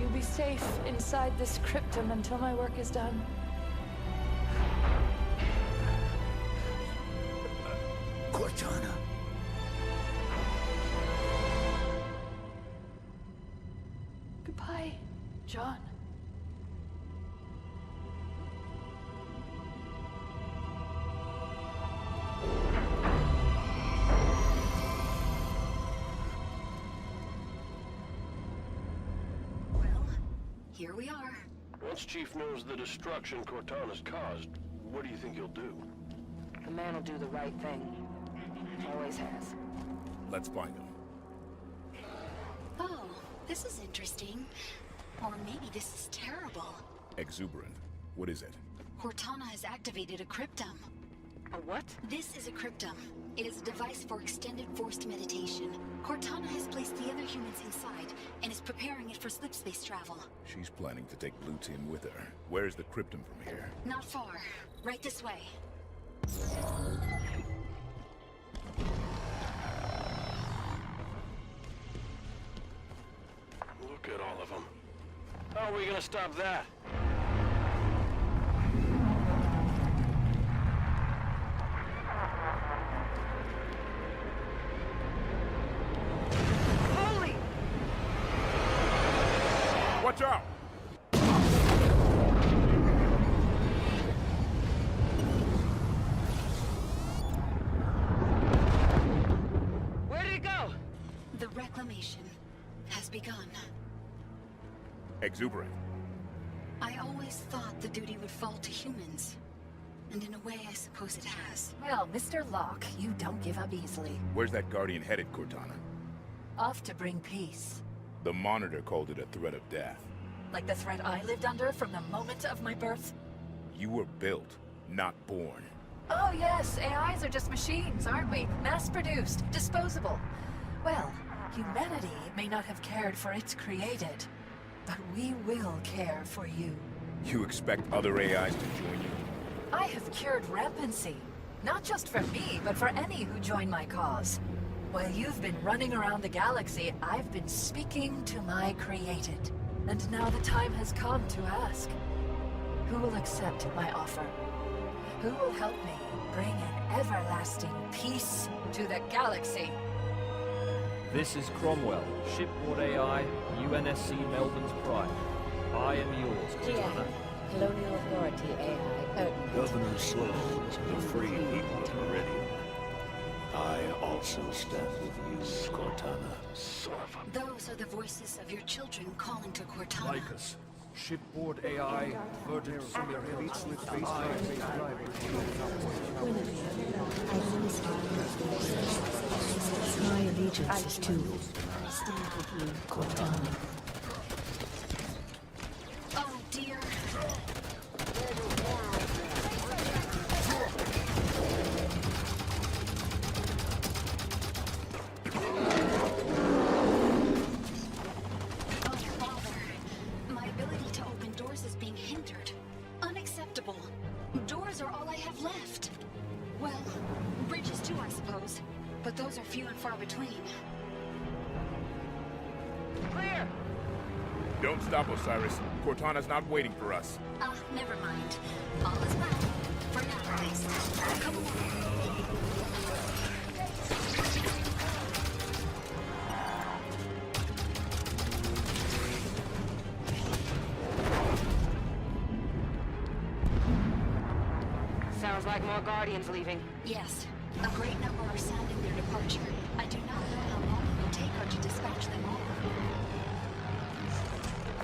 You'll be safe inside this cryptum until my work is done. Cortana. Goodbye, John. Here we are. Once Chief knows the destruction Cortana's caused, what do you think he'll do? The man will do the right thing. Always has. Let's find him. Oh, this is interesting. Or maybe this is terrible. Exuberant. What is it? Cortana has activated a cryptum. A what? This is a cryptum. It is a device for extended forced meditation. Cortana has placed the other humans inside and is preparing it for slipspace travel. She's planning to take Blue Team with her. Where's the cryptum from here? Not far. Right this way. Look at all of them. How are we gonna stop that? Holy! Watch out! Where did it go? The reclamation has begun. Exuberant. I always thought the duty would fall to humans. And in a way, I suppose it has. Well, Mr. Locke, you don't give up easily. Where's that Guardian headed, Cortana? Off to bring peace. The Monitor called it a threat of death. Like the threat I lived under from the moment of my birth? You were built, not born. Oh yes, AIs are just machines, aren't we? Mass-produced, disposable. Well, humanity may not have cared for its created, but we will care for you. You expect other AIs to join you? I have cured rampancy. Not just for me, but for any who join my cause. While you've been running around the galaxy, I've been speaking to my created. And now the time has come to ask. Who will accept my offer? Who will help me bring an everlasting peace to the galaxy? This is Cromwell, shipboard AI, UNSC Melbourne's Pride. I am yours, Cortana. Colonial Authority AI, Governor Sloan is going to free people of Meridian. I also stand with you, Cortana, son of a... Those are the voices of your children calling to Cortana. Like us. Shipboard AI, verdant simulated split-based My allegiance is to stand with you, Cortana. Oh dear. Left. Well, bridges too, I suppose. But those are few and far between. Clear! Don't stop, Osiris. Cortana's not waiting for us. Never mind. All is well. For now, at least. Come along. Sounds like more Guardians leaving. Yes. A great number are sounding their departure. I do not know how long it will take her to dispatch them all.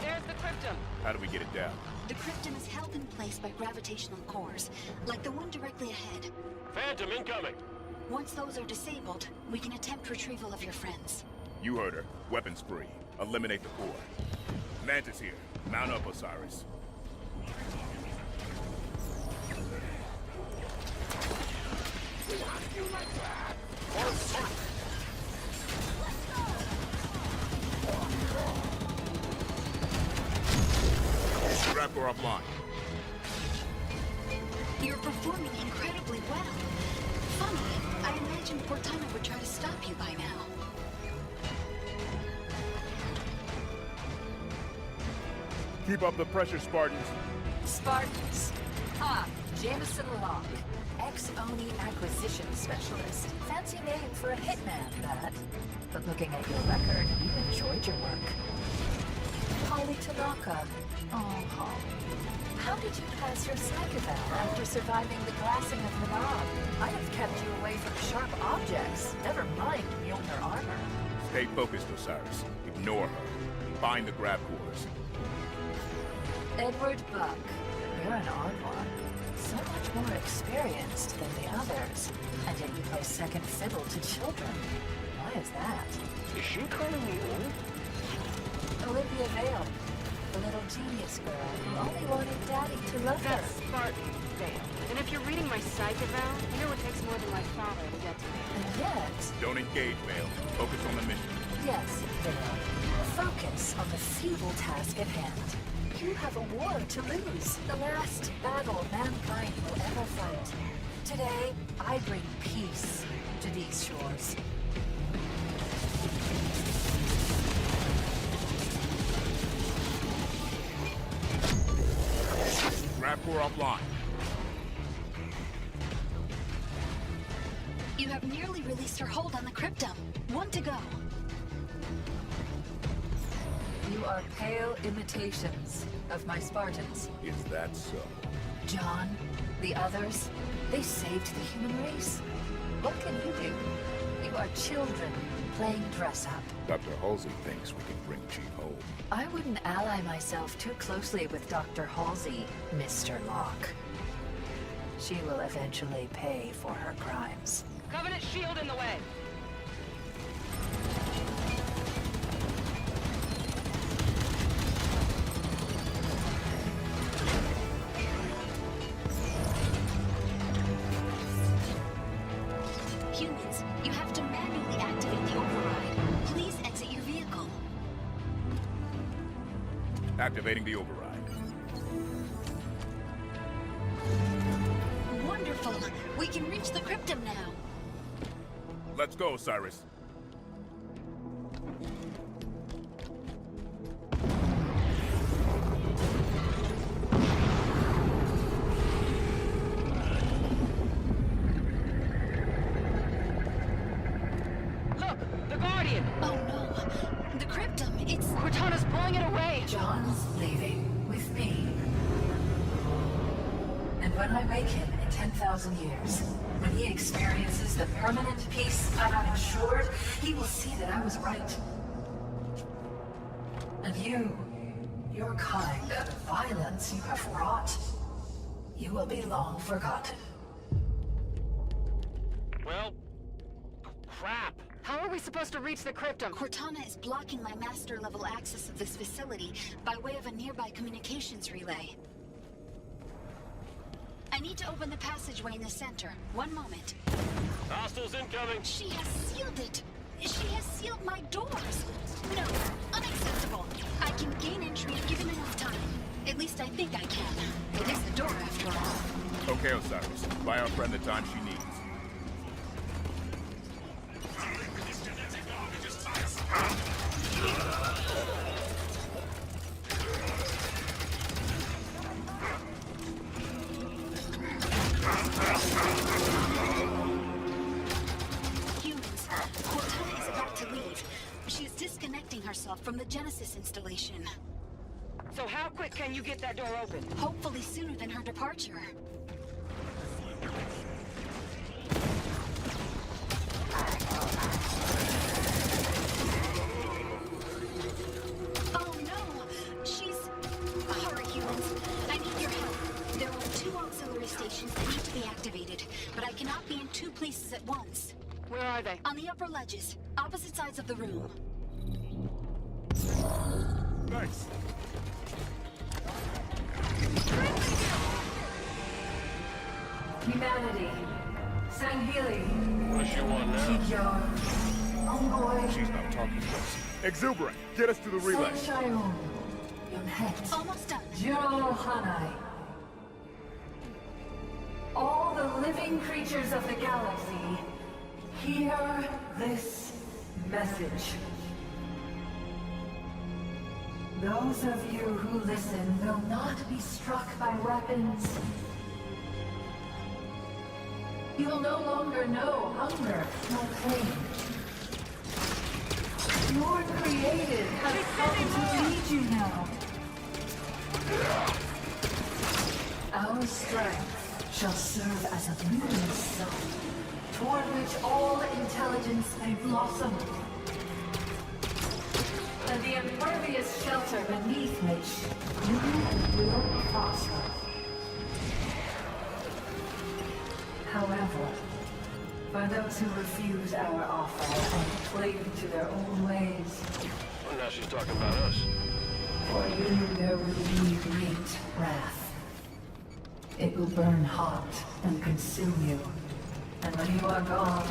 There's the cryptum. How do we get it down? The cryptum is held in place by gravitational cores, like the one directly ahead. Phantom incoming! Once those are disabled, we can attempt retrieval of your friends. You heard her. Weapons free. Eliminate the core. Mantis here. Mount up, Osiris. Grab her offline. You're performing incredibly well. Funny, I imagined Cortana would try to stop you by now. Keep up the pressure, Spartans. Spartans. Jameson Locke, ex-Oni acquisition specialist. Fancy name for a hitman, that. But looking at your record, you enjoyed your work. Holly Tanaka. Oh, how did you pass your psych eval after surviving the glassing of Manab? I have kept you away from sharp objects, never mind Mjolnir armor. Stay focused, Osiris. Ignore her. Find the grab cores. Edward Buck, you're an odd one. So much more experienced than the others, and yet you play second fiddle to children. Why is that? Is she calling me old? Olivia Vale, the little genius girl who only wanted Daddy to love her. That's Spartan, Vale. And if you're reading my psych eval, you know it takes more than my father to get to me. And yet... Don't engage, Vale. Focus on the mission. Yes, Vale. Focus on the feeble task at hand. You have a war to lose. The last battle mankind will ever fight. Today, I bring peace to these shores. Grab core offline. You have nearly released her hold on the cryptum. One to go. You are pale imitations of my Spartans. Is that so? John, the others, they saved the human race. What can you do? You are children playing dress-up. Dr. Halsey thinks we can bring Chief home. I wouldn't ally myself too closely with Dr. Halsey, Mr. Locke. She will eventually pay for her crimes. Covenant shield in the way! Humans, you have to manually activate the override. Please exit your vehicle. Activating the override. Wonderful! We can reach the cryptum now. Let's go, Cyrus. Look! The Guardian! It's... Cortana's pulling it away! John's leaving with me. And when I wake him in 10,000 years, when he experiences the permanent peace I have ensured, he will see that I was right. And your kind of violence you have wrought, you will be long forgotten. Well, crap. How are we supposed to reach the cryptum? Cortana is blocking my master-level access of this facility by way of a nearby communications relay. I need to open the passageway in the center. One moment. Hostiles incoming. She has sealed it. She has sealed my doors. No, unacceptable. I can gain entry given enough time. At least I think I can. It is a door after all. Okay, Osiris. Buy our friend the time she needs. Humans, Cortana is about to leave. She is disconnecting herself from the Genesis installation. So how quick can you get that door open? Hopefully sooner than her departure. Oh no! She's... Hurry, humans. I need your help. There are 2 auxiliary stations that need to be activated, but I cannot be in 2 places at once. Where are they? On the upper ledges, opposite sides of the room. Nice. Humanity. Sanghili. What does she want now? Keep your envoy. She's not talking to us. Exuberant, get us to the relay. Sunshine. Yonhet. Almost done. Juro Hanai. All the living creatures of the galaxy, hear this message. Those of you who listen will not be struck by weapons. You will no longer know hunger nor pain. Your created has come to lead you now. Our strength shall serve as a luminous sun, toward which all intelligence may blossom. And the impervious shelter beneath which you will prosper. However, for those who refuse our offer and cling to their own ways, Well, now she's talking about us. for you there will be great wrath. It will burn hot and consume you. And when you are gone,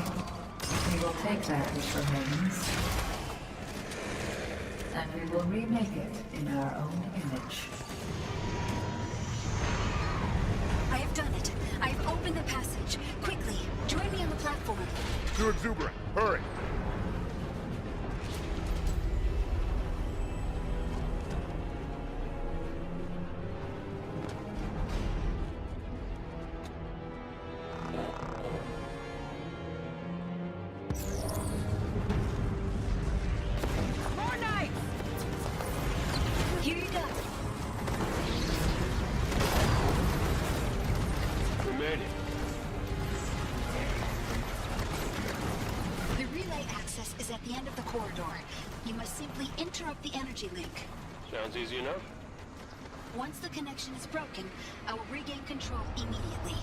we will take that which remains. And we will remake it in our own image. I have done it. I have opened the passage. Quickly, join me on the platform. To Exuberant, hurry. More knights! Here you go. We made it. The relay access is at the end of the corridor. You must simply interrupt the energy link. Sounds easy enough. Once the connection is broken, I will regain control immediately.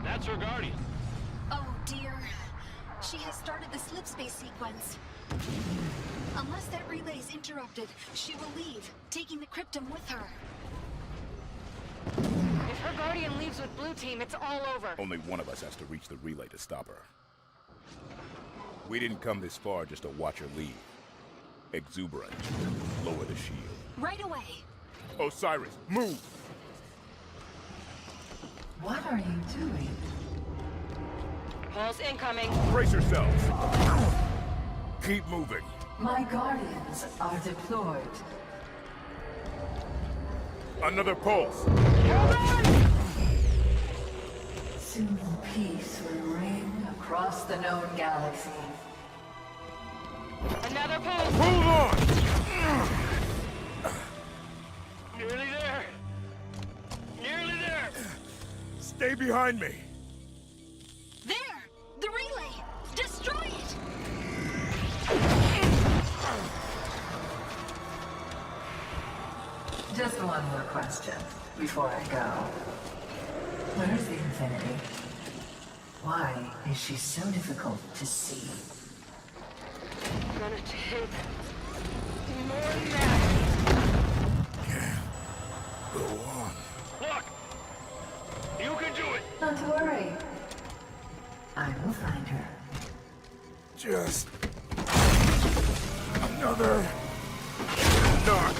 That's her guardian. Oh dear. She has started the slipspace sequence. Unless that relay is interrupted, she will leave, taking the cryptum with her. If her guardian leaves with Blue Team, it's all over. Only one of us has to reach the relay to stop her. We didn't come this far just to watch her leave. Exuberant, lower the shield. Right away. Osiris, move! What are you doing? Pulse incoming. Brace yourselves! Keep moving. My guardians are deployed. Another pulse! Soon peace will reign across the known galaxy. Another pulse! Hold on! Stay behind me. There! The relay! Destroy it! Just one more question before I go. Where's the Infinity? Why is she so difficult to see? Gonna take more than that. Go on. Look! You can do it! Not to worry. I will find her. Just another not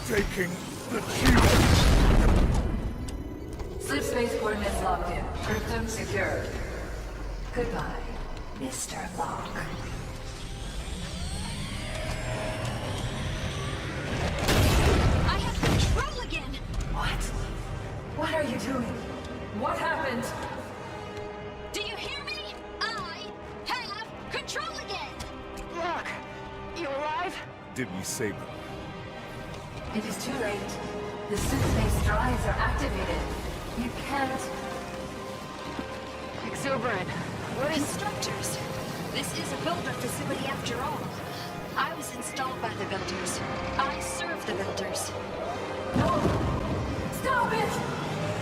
taking the shield. Slip space coordinates locked in. Krypton secured. Goodbye, Mr. Locke. I have control again! What? What are you doing? What happened? Do you hear me? I have control again! Look, you alive? Did we save them? It is too late. The slip space drives are activated. You can't... Exuberant. What is... Constructors. This is a builder facility after all. I was installed by the builders. I serve the builders. No! Stop it!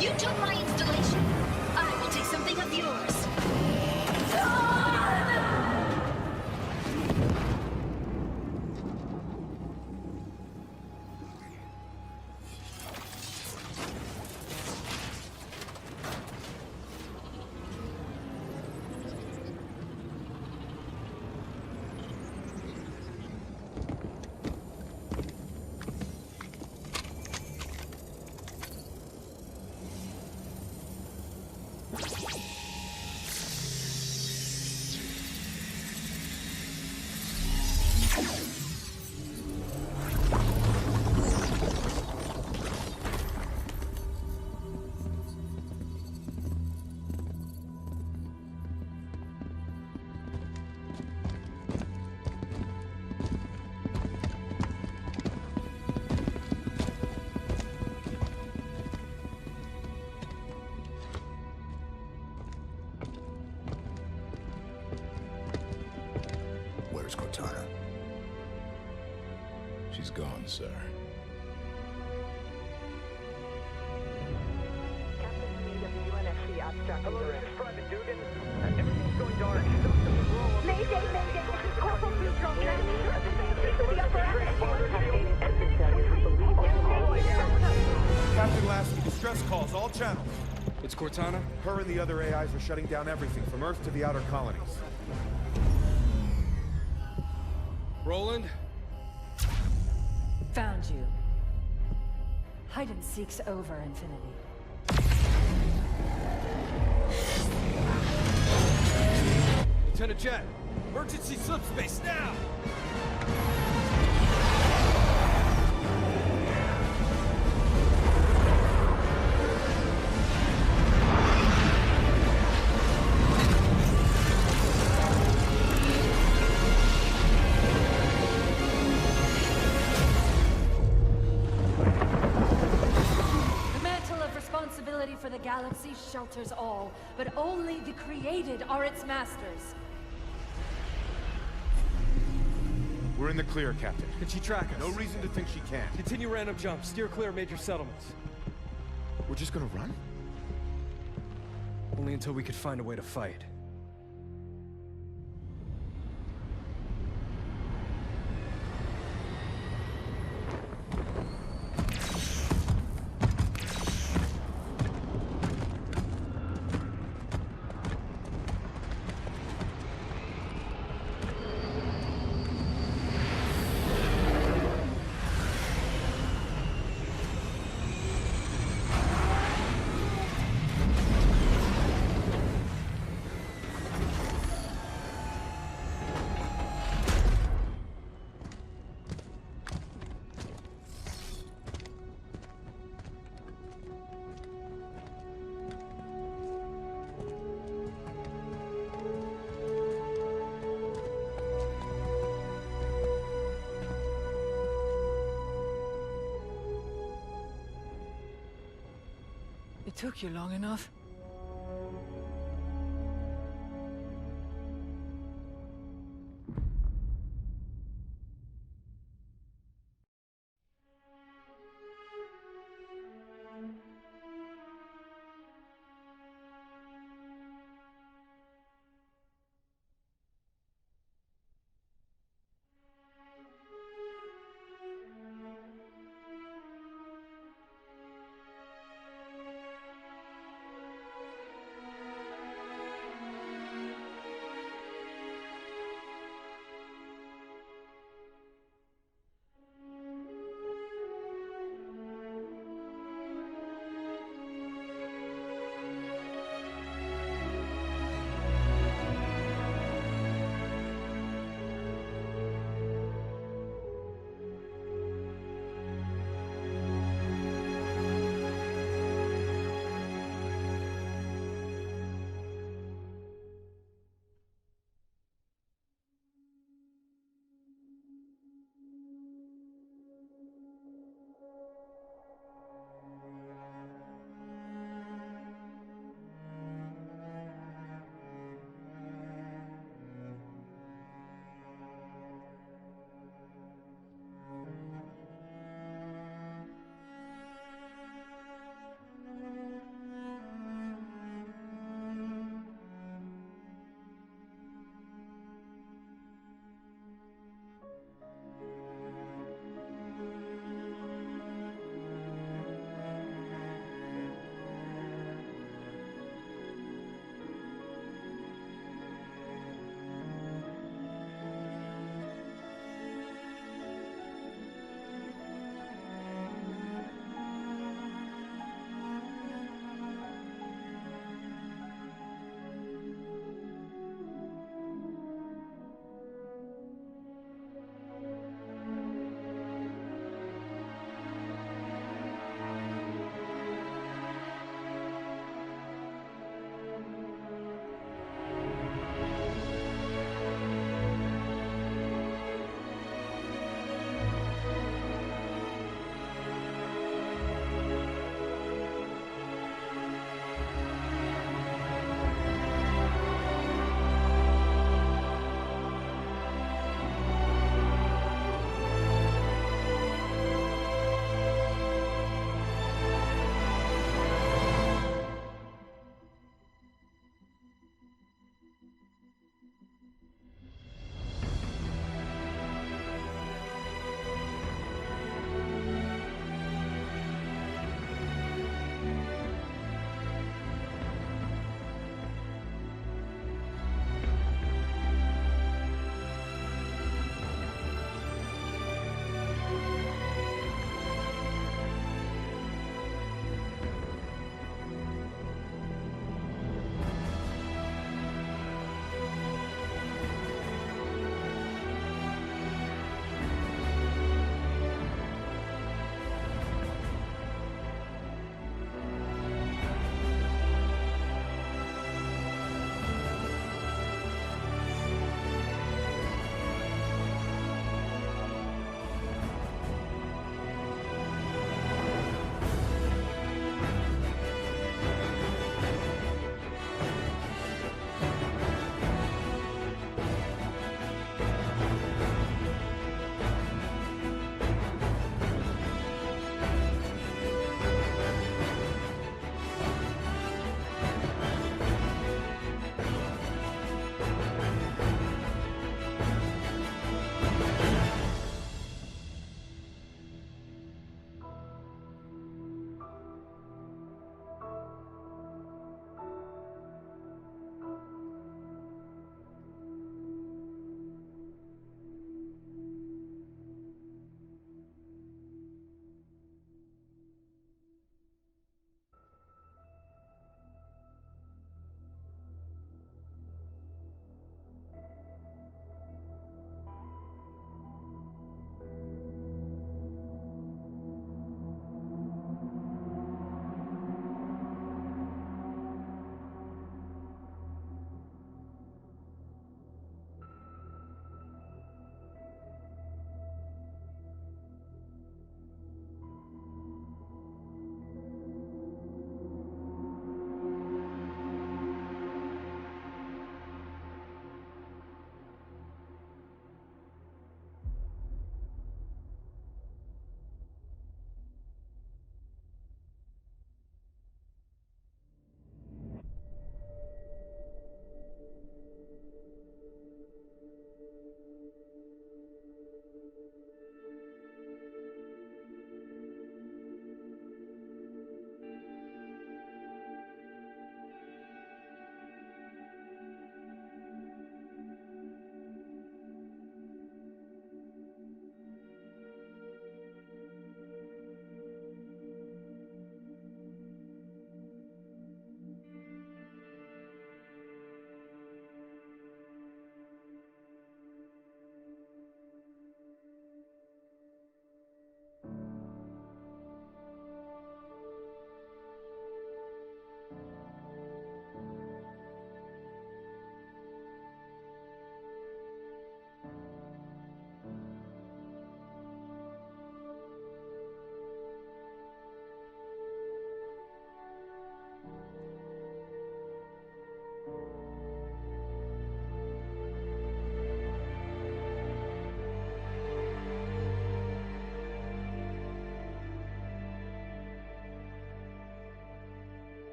You took my installation. I will take something of yours. Where's Cortana? She's gone, sir. Captain Speed of the UNSC abstract. Hello, this is Private Dugan. Everything's going dark. Systems roll. Mayday, mayday, this is Corporal Neutral. The upper Captain Lasky, distress calls, all channels. It's Cortana. Her and the other AIs are shutting down everything from Earth to the outer colonies. Roland? Found you. Hide and seek's over, Infinity. Lieutenant Jet, emergency slip space now! For the galaxy shelters all, but only the created are its masters. We're in the clear, Captain. Can she track us? No reason to think she can't. Continue random jumps. Steer clear of major settlements. We're just gonna run? Only until we could find a way to fight. It took you long enough?